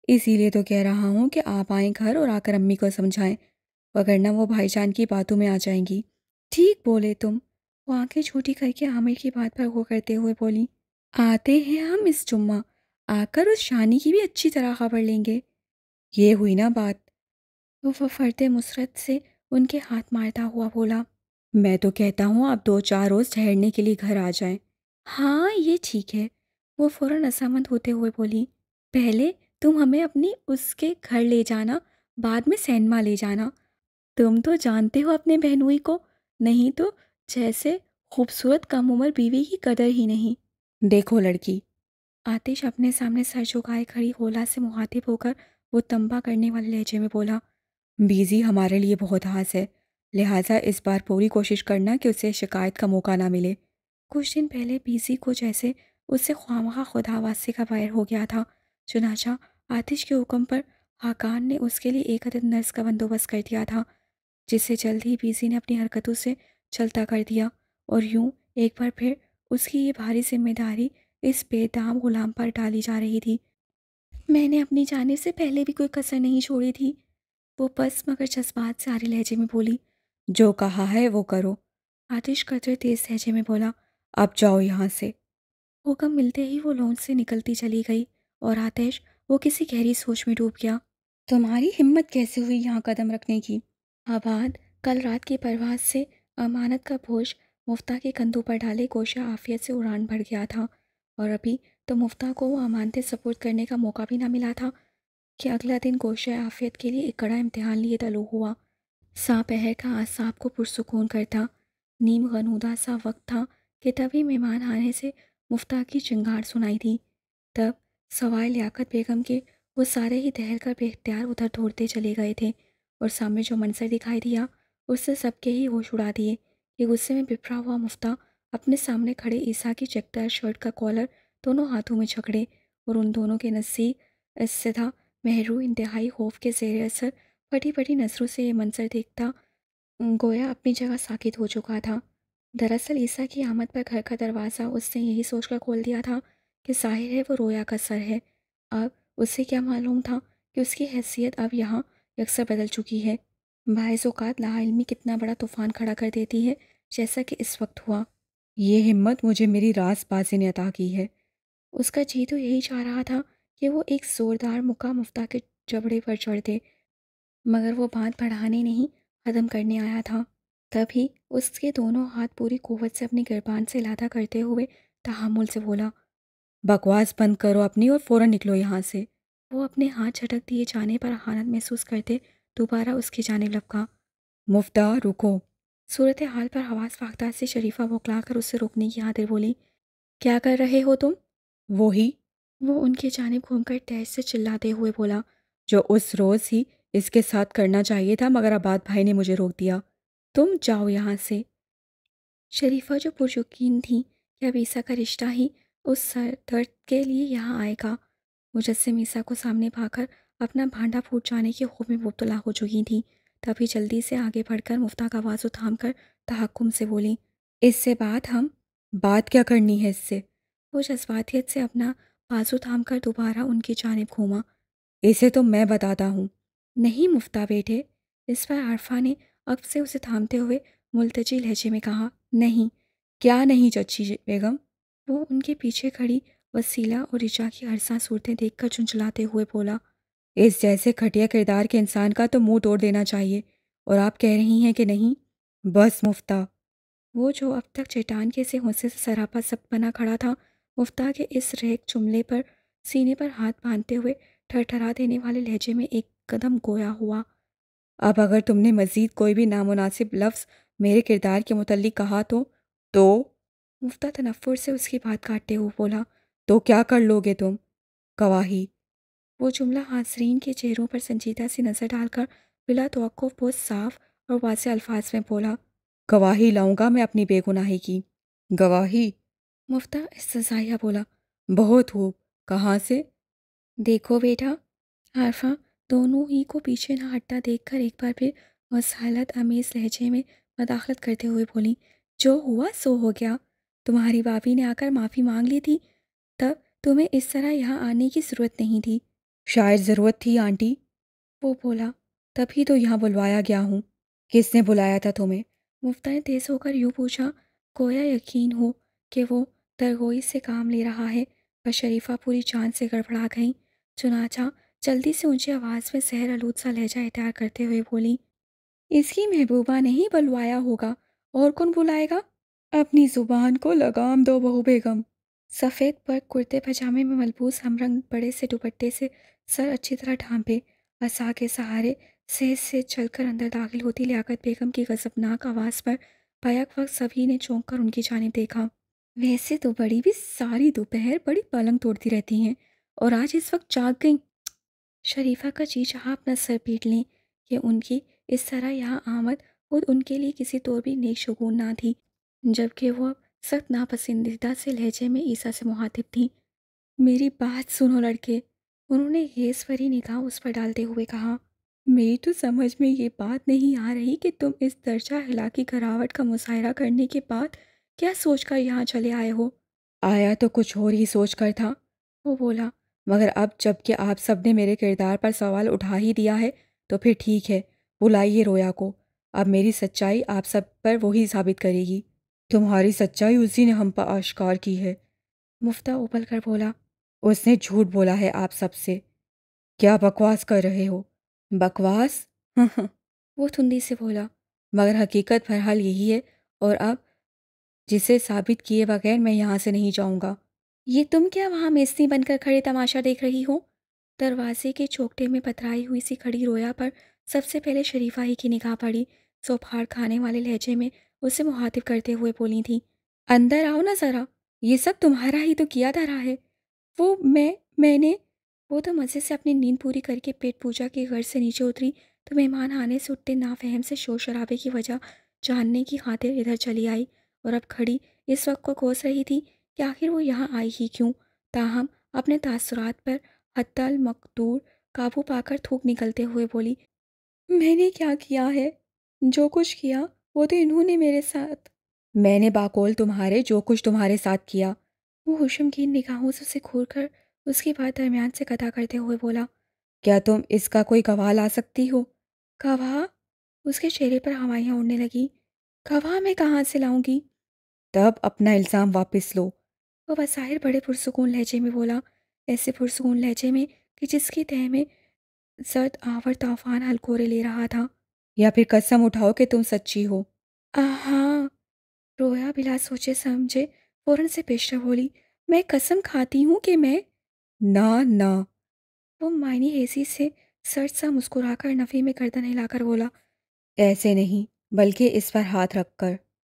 S2: اسی لیے تو کہہ رہا ہوں کہ آپ آئیں گھر اور آ کر امی کو سمجھائیں، وگرنہ وہ بھائی جان کی باتوں میں آ جائیں گی۔ ٹھیک بولے تم، وہ آنکھیں چھوٹی کر کے عامر کی بات پر غور کرتے ہوئے بولی، آتے ہیں ہم اس جمعہ، آ کر اس شانی کی بھی اچھی طرح خبر لیں گے۔ یہ ہوئی نا بات؟ وہ فرد مسرت سے ان کے ہاتھ مارتا ہوا بولا، میں تو کہتا ہوں آپ 2-4 روز ٹھہرنے کے لیے گھر آ جائیں۔ ہاں یہ ٹھیک ہے، وہ فوراً رضامند ہوتے ہوئے بولی، پہلے تم ہمیں اپنی اس کے گھر لے جانا، بعد میں سینما لے جانا۔ تم تو جانتے ہو اپنے بہنوئی کو، نہیں تو جیسے خوبصورت کم عمر بیوی کی قدر ہی نہیں۔ دیکھو لڑکی، آتش اپنے سامنے سر جھکائے کھڑی غولا سے مخاطب ہو کر وہ تنبا کرنے والے لہجے میں بولا، بیزی ہمارے لیے بہت خاص ہے، لہٰذا اس بار پوری کوشش کرنا کہ اسے شکایت کا موقع نہ ملے۔ کچھ دن پہلے بیزی کو جیسے اس سے خواہ خدا واسطے کا وائر ہو گیا تھا، چنانچہ آتش کے حکم پر حاکان نے اس کے لیے ایک عدد نرس کا بندوبست کر دیا تھا، جسے جلد ہی بیزی نے اپنی حرکتوں سے چلتا کر دیا، اور یوں ایک بار پھر اس کی یہ بھاری ذمہ داری اس بے دام غلام پر ڈالی جا رہی تھی۔ میں نے اپنی جانب سے پہلے بھی کوئی کسر نہیں چھوڑی تھی، وہ پس مگر جذبات سے آرے لہجے میں بولی، جو کہا ہے وہ کرو۔ آتش قدرے تیز لہجے میں بولا، اب جاؤ یہاں سے۔ حکم ملتے ہی وہ لونج سے نکلتی چلی گئی اور آتش وہ کسی گہری سوچ میں ڈوب گیا۔ تمہاری ہمت کیسے ہوئی یہاں قدم رکھنے کی؟ آباد کل رات کی پرواز سے امانت کا بوجھ مفتیٰ کے کندھوں پر ڈالے گوشہ عافیت سے اڑان بھر گیا تھا، اور ابھی تو مفتیٰ کو وہ امانتیں سپرد کرنے کا موقع بھی نہ ملا تھا کہ اگلا دن گوشہ عافیت کے لیے ایک کڑا امتحان لیے طلوع ہوا۔ سا پہر کا اعصاب کو پرسکون کرتا نیم غنودہ سا وقت تھا کہ تبھی مہمان آنے سے مفتیٰ کی چنگھاڑ سنائی دی۔ تب سوائے لیاقت بیگم کے وہ سارے ہی دہل کر بے اختیار ادھر دوڑتے چلے گئے تھے، اور سامنے جو منظر دکھائی دیا اس سے سب کے ہی ہوش اڑا دیے کہ غصے میں بپھرا ہوا مفتیٰ اپنے سامنے کھڑے عیسیٰ کی چیکدار شرٹ کا کالر دونوں ہاتھوں میں جھگڑے، اور ان دونوں کے نزدیک استدھا محرو انتہائی خوف کے زیر اثر پھٹی پھٹی نظروں سے یہ منظر دیکھتا گویا اپنی جگہ ساکت ہو چکا تھا۔ دراصل عیسیٰ کی آمد پر گھر کا دروازہ اس نے یہی سوچ کر کھول دیا تھا کہ ظاہر ہے وہ رویا کا سر ہے۔ اب اسے کیا معلوم تھا کہ اس کی حیثیت اب یہاں یکسر بدل چکی ہے۔ بعض اوقات لاعلمی کتنا بڑا طوفان کھڑا کر دیتی ہے، جیسا کہ اس وقت ہوا۔ یہ ہمت مجھے میری راز بازی نے عطا کی ہے۔ اس کا جی تو یہی چاہ رہا تھا کہ وہ ایک زوردار مکہ مفتیٰ کے جبڑے پر چڑھ دے، مگر وہ بات بڑھانے نہیں ختم کرنے آیا تھا۔ تبھی اس کے دونوں ہاتھ پوری قوت سے اپنی گربان سے لادا کرتے ہوئے تحمل سے بولا، بکواس بند کرو اپنی اور فوراً نکلو یہاں سے۔ وہ اپنے ہاتھ جھٹک دیے جانے پر اہانت محسوس کرتے دوبارہ اس کی جانب لپکا۔ مفتیٰ رکو۔ صورتحال پر حواس فاقدہ سے شریفہ بوکھلا کر اسے روکنے کی خاطر بولی، کیا کر رہے ہو تم؟ وہی، وہ ان کی جانب گھوم کر تیز سے چلاتے ہوئے بولا، جو اس روز ہی اس کے ساتھ کرنا چاہیے تھا، مگر عباد بھائی نے مجھے روک دیا۔ تم جاؤ یہاں سے۔ شریفہ جو پرجوکین تھی کہ اب عیسیٰ کا رشتہ ہی اس سر درد کے لیے یہاں آئے گا، مجسم عیسیٰ کو سامنے پا کر اپنا بھانڈا پھوٹ جانے کے خوف میں مبتلا ہو چکی تھی، تبھی جلدی سے آگے بڑھ کر مفتیٰ کا بازو تھام کر تحکم سے بولی، اس سے بات کیا کرنی ہے اس سے؟ وہ جذباتیت سے اپنا بازو تھام کر دوبارہ ان کی جانب گھوما، اسے تو میں بتاتا ہوں۔ نہیں مفتیٰ بیٹے، اس پر عارفہ نے اب سے اسے تھامتے ہوئے ملتجی لہجے میں کہا، نہیں۔ کیا نہیں چچی بیگم؟ وہ ان کے پیچھے کھڑی
S1: وسیلہ اور رچا کی عرصہ صورتیں دیکھ کر چنچلاتے ہوئے بولا،
S2: اس جیسے گھٹیا کردار کے انسان کا تو منہ توڑ دینا چاہیے، اور آپ کہہ رہی ہیں کہ نہیں؟ بس مفتہ!
S1: وہ جو اب تک چٹان کے سے غصے سے سراپا سب بنا کھڑا تھا، مفتاح کے اس ریگ جملے پر سینے پر ہاتھ باندھتے ہوئے ٹھرٹھرا دینے والے لہجے میں ایک قدم گویا ہوا۔
S2: اب اگر تم نے مزید کوئی بھی نامناسب لفظ میرے کردار کے متعلق کہا تو
S1: مفتاح تنفر سے اس کی بات کاٹتے ہوئے بولا،
S2: تو کیا کر لو گے تم؟ گواہی!
S1: وہ جملہ حاضرین کے چہروں پر سنجیدہ سی نظر ڈال کر بلا توقف بہت صاف اور واضح الفاظ میں بولا،
S2: گواہی لاؤں گا میں اپنی بے گناہی کی۔ گواہی!
S1: مفتاح استزادہ بولا،
S2: بہت خوب، کہاں سے؟
S1: دیکھو بیٹا، عارفہ دونوں ہی کو پیچھے نہ ہٹتا دیکھ کر ایک بار پھر مسالت آمیز لہجے میں مداخلت کرتے ہوئے بولی، جو ہوا سو ہو گیا۔ تمہاری بھابھی نے آ کر معافی مانگ لی تھی، تب تمہیں اس طرح یہاں آنے کی ضرورت نہیں تھی۔
S2: شاید ضرورت تھی آنٹی،
S1: وہ بولا،
S2: تبھی تو یہاں بلوایا گیا ہوں۔ کس نے بلایا تھا تمہیں؟
S1: مفتاح نے تیز ہو کر یوں پوچھا، گویا یقین ہو کہ وہ درگوئی سے کام لے رہا ہے، پر شریفہ پوری جان سے گڑبڑا گئیں۔ چنانچہ جلدی سے اونچی آواز میں زہر آلود سا لہجہ اختیار کرتے ہوئے بولی، اس کی محبوبہ نے ہی بلوایا ہوگا، اور کون بلائے گا؟
S2: اپنی زبان کو لگام دو بہو بیگم۔
S1: سفید برق کرتے پاجامے میں ملبوس ہمرنگ بڑے سے دوپٹے سے سر اچھی طرح ڈھانپے، عصا کے سہارے سہج سے چل کر اندر داخل ہوتی لیاقت بیگم کی غضبناک آواز پر بیک وقت سبھی نے چونک کر ان کی جانب دیکھا۔ ویسے تو بڑی بھی ساری دوپہر بڑی پلنگ توڑتی رہتی ہیں، اور آج اس وقت جاگ گئیں۔ شریفہ کا جی چاہا اپنا سر پیٹ لیں کہ ان کی اس طرح یہاں آمد خود ان کے لیے کسی طور بھی نیک شگون نہ تھی، جبکہ وہ اب سخت ناپسندیدہ سے لہجے میں عیسیٰ سے مخاطب تھیں۔ میری بات سنو لڑکے، انہوں نے غیظ بھری نگاہ اس پر ڈالتے ہوئے کہا، میری تو سمجھ میں یہ بات نہیں آ رہی کہ تم اس درجہ اخلاقی گراوٹ کا مظاہرہ کرنے کے بعد کیا سوچ کر یہاں چلے آئے ہو؟
S2: آیا تو کچھ اور ہی سوچ کر تھا،
S1: وہ بولا،
S2: مگر اب جب کہ آپ سب نے میرے کردار پر سوال اٹھا ہی دیا ہے تو پھر ٹھیک ہے، بلائیے رویا کو۔ اب میری سچائی آپ سب پر وہی ثابت کرے گی۔ تمہاری سچائی اسی نے ہم پر آشکار کی ہے۔
S1: مفتاح ابل کر بولا،
S2: اس نے جھوٹ بولا ہے آپ سب سے۔ کیا بکواس کر رہے ہو؟ بکواس؟
S1: وہ تھندی سے بولا،
S2: مگر حقیقت بہرحال یہی ہے، اور اب جسے ثابت کیے بغیر میں یہاں سے نہیں جاؤں گا۔
S1: یہ تم کیا وہاں میسنی بن کر کھڑے تماشا دیکھ رہی ہو؟ دروازے کے چوکٹے میں پتھرائی ہوئی سی کھڑی رویا پر سب سے پہلے شریفہ ہی کی نگاہ پڑی۔ سو پھاڑ کھانے والے لہجے میں اسے مخاطب کرتے ہوئے بولی تھی، اندر آؤ نا ذرا، یہ سب تمہارا ہی تو کیا دھرا ہے۔ میں نے وہ تو مزے سے اپنی نیند پوری کر کے پیٹ پوجا کی غرض سے نیچے اتری تو مہمان آنے سے اٹھتے نافہم سے شور شرابے کی وجہ جاننے کی خاطر ادھر چلی آئی، اور اب کھڑی اس وقت کو کوس رہی تھی کہ آخر وہ یہاں آئی ہی کیوں۔ تاہم اپنے تاثرات پر حتی المقدور قابو پا کر تھوک نکلتے ہوئے بولی، میں نے کیا کیا ہے؟ جو کچھ کیا وہ تو انہوں نے میرے ساتھ۔
S2: میں نے باقول تمہارے جو کچھ تمہارے ساتھ کیا۔
S1: وہ غشمگین نگاہوں سے اسے گھور کر اس کی بات درمیان سے قطع کرتے ہوئے بولا،
S2: کیا تم اس کا کوئی گواہ لا سکتی ہو؟
S1: گواہ؟ اس کے چہرے پر ہوائیاں اڑنے لگی، گواہ میں کہاں سے لاؤں گی؟
S2: تب اپنا الزام واپس لو۔
S1: وہ بظاہر بڑے پرسکون لہجے میں بولا، ایسے پرسکون لہجے میں کہ جس کی تہ میں زرد آور طوفان ہلکورے لے رہا تھا۔
S2: یا پھر قسم اٹھاؤ کہ تم سچی ہو۔
S1: ہاں، رویا بلا سوچے سمجھے فوراً سے پیشتر بولی، میں قسم کھاتی ہوں کہ میں…
S2: نہ۔
S1: وہ معنی ہیسی سے سرد سا مسکرا کر نفی میں گردن ہلا کر بولا،
S2: ایسے نہیں، بلکہ اس پر ہاتھ رکھ کر۔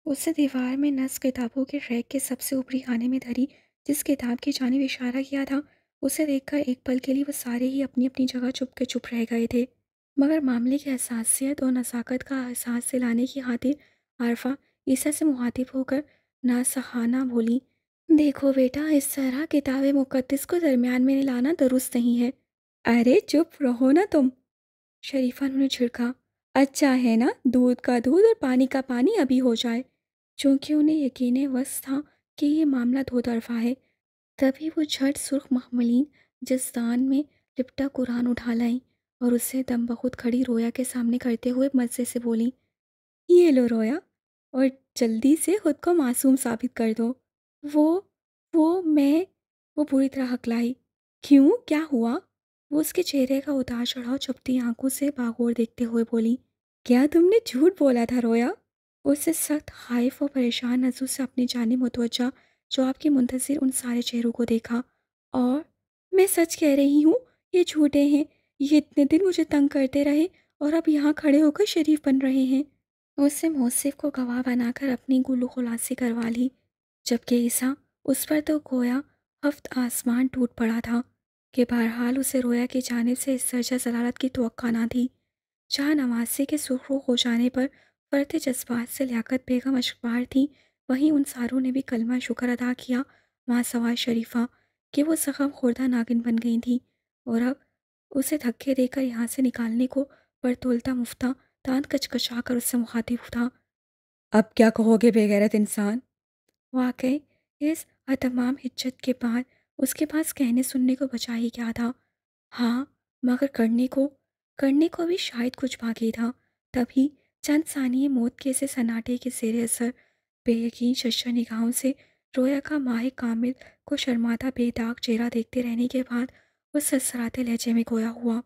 S1: اسے دیوار میں نصب کتابوں کے ریک کے سب سے اوپری خانے میں دھری جس کتاب کی جانب اشارہ کیا تھا، اسے دیکھ کر ایک پل کے لیے وہ سارے ہی اپنی اپنی جگہ چپ رہ گئے تھے، مگر معاملے کی حساسیت اور نزاکت کا احساس دلانے کی خاطر عارفہ عیسیٰ سے مخاطب ہو کر ناصحانہ بولی، دیکھو بیٹا، اس طرح کتاب مقدس کو درمیان میں لانا درست نہیں ہے۔
S2: ارے چپ رہو نا تم،
S1: شریفہ نے جھڑکا،
S2: اچھا ہے نا دودھ کا دودھ اور پانی کا پانی ابھی ہو جائے۔
S1: چونکہ انہیں یقین وصف تھا کہ یہ معاملہ دو طرفہ ہے، تبھی وہ جھٹ سرخ مخملین جزدان میں لپٹا قرآن اٹھا لائیں اور اسے دم بخود کھڑی رویا کے سامنے کرتے ہوئے مزے سے بولی،
S2: یہ لو رویا، اور جلدی سے خود کو معصوم ثابت کر دو۔
S1: وہ میں وہ بری طرح ہکلائی۔ کیوں، کیا ہوا؟ وہ اس کے چہرے کا اتار چڑھاؤ چپتی آنکھوں سے باغور دیکھتے ہوئے بولی۔ کیا تم نے جھوٹ بولا تھا رویا؟ اس سے سخت خائف و پریشان نظروں سے اپنی جانب متوجہ جواب کے منتظر ان سارے چہروں کو دیکھا۔ اور میں سچ کہہ رہی ہوں، یہ جھوٹے ہیں، یہ اتنے دن مجھے تنگ کرتے رہے اور اب یہاں کھڑے ہو کر شریف بن رہے ہیں۔ اس سے موصف کو گواہ بنا کر اپنی گلو خلاصی کروا لی، جبکہ عیسیٰ اس پر تو گویا ہفت آسمان ٹوٹ پڑا تھا کہ بہرحال اسے رویا کی جانب سے اس درجہ ضلالت کی توقع نہ تھی۔ جہاں نوازی کے سرخرو ہو جانے پر فرط جذبات سے لیاقت بیگم اشکبار تھی، وہیں ان ساروں نے بھی کلمہ شکر ادا کیا ماں سوائے شریفہ کہ وہ زخم خوردہ ناگن بن گئی تھی اور اب اسے دھکے دے کر یہاں سے نکالنے کو برتولتا مفتہ دانت کچکچا کر اس سے مخاطب تھا۔
S2: اب کیا کہو گے بے غیرت انسان؟
S1: واقعی اس تمام حجت کے بعد اس کے پاس کہنے سننے کو بچا ہی کیا تھا؟ ہاں، مگر کرنے کو بھی شاید کچھ باقی تھا۔ تبھی چند ثانیے موت کے سے سناٹے کے زیر اثر بے یقین ششر نگاہوں سے رویا کا ماہ کامل کو شرماتا بے داغ چہرہ دیکھتے رہنے کے بعد وہ سرسراتے لہجے میں گویا ہوا۔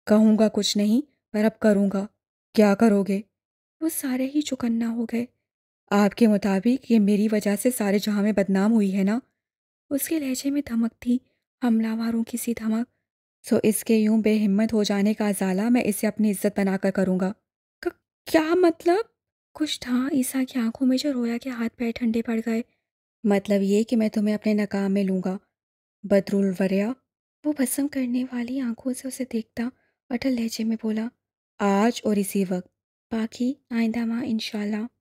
S2: کہوں گا کچھ نہیں، پر اب کروں گا۔ کیا کرو گے؟
S1: وہ سارے ہی چوکنا ہو گئے۔
S2: آپ کے مطابق یہ میری وجہ سے سارے جہاں میں بدنام ہوئی ہے نا؟
S1: اس کے لہجے میں دھمک تھی، حملہ واروں کی سی دھمک۔
S2: سو اس کے یوں بے ہمت ہو جانے کا ازالہ میں اسے اپنی عزت بنا کر کروں گا۔
S1: کیا مطلب؟ کچھ تھا عیسیٰ کی آنکھوں میں جو رویا کے ہاتھ پیر ٹھنڈے پڑ گئے۔
S2: مطلب یہ کہ میں تمہیں اپنے نکام میں لوں گا، بدرالوریا۔
S1: وہ بھسم کرنے والی آنکھوں سے اسے دیکھتا اٹل لہجے میں بولا۔
S2: آج اور اسی وقت۔
S1: باقی آئندہ ماں انشاءاللہ۔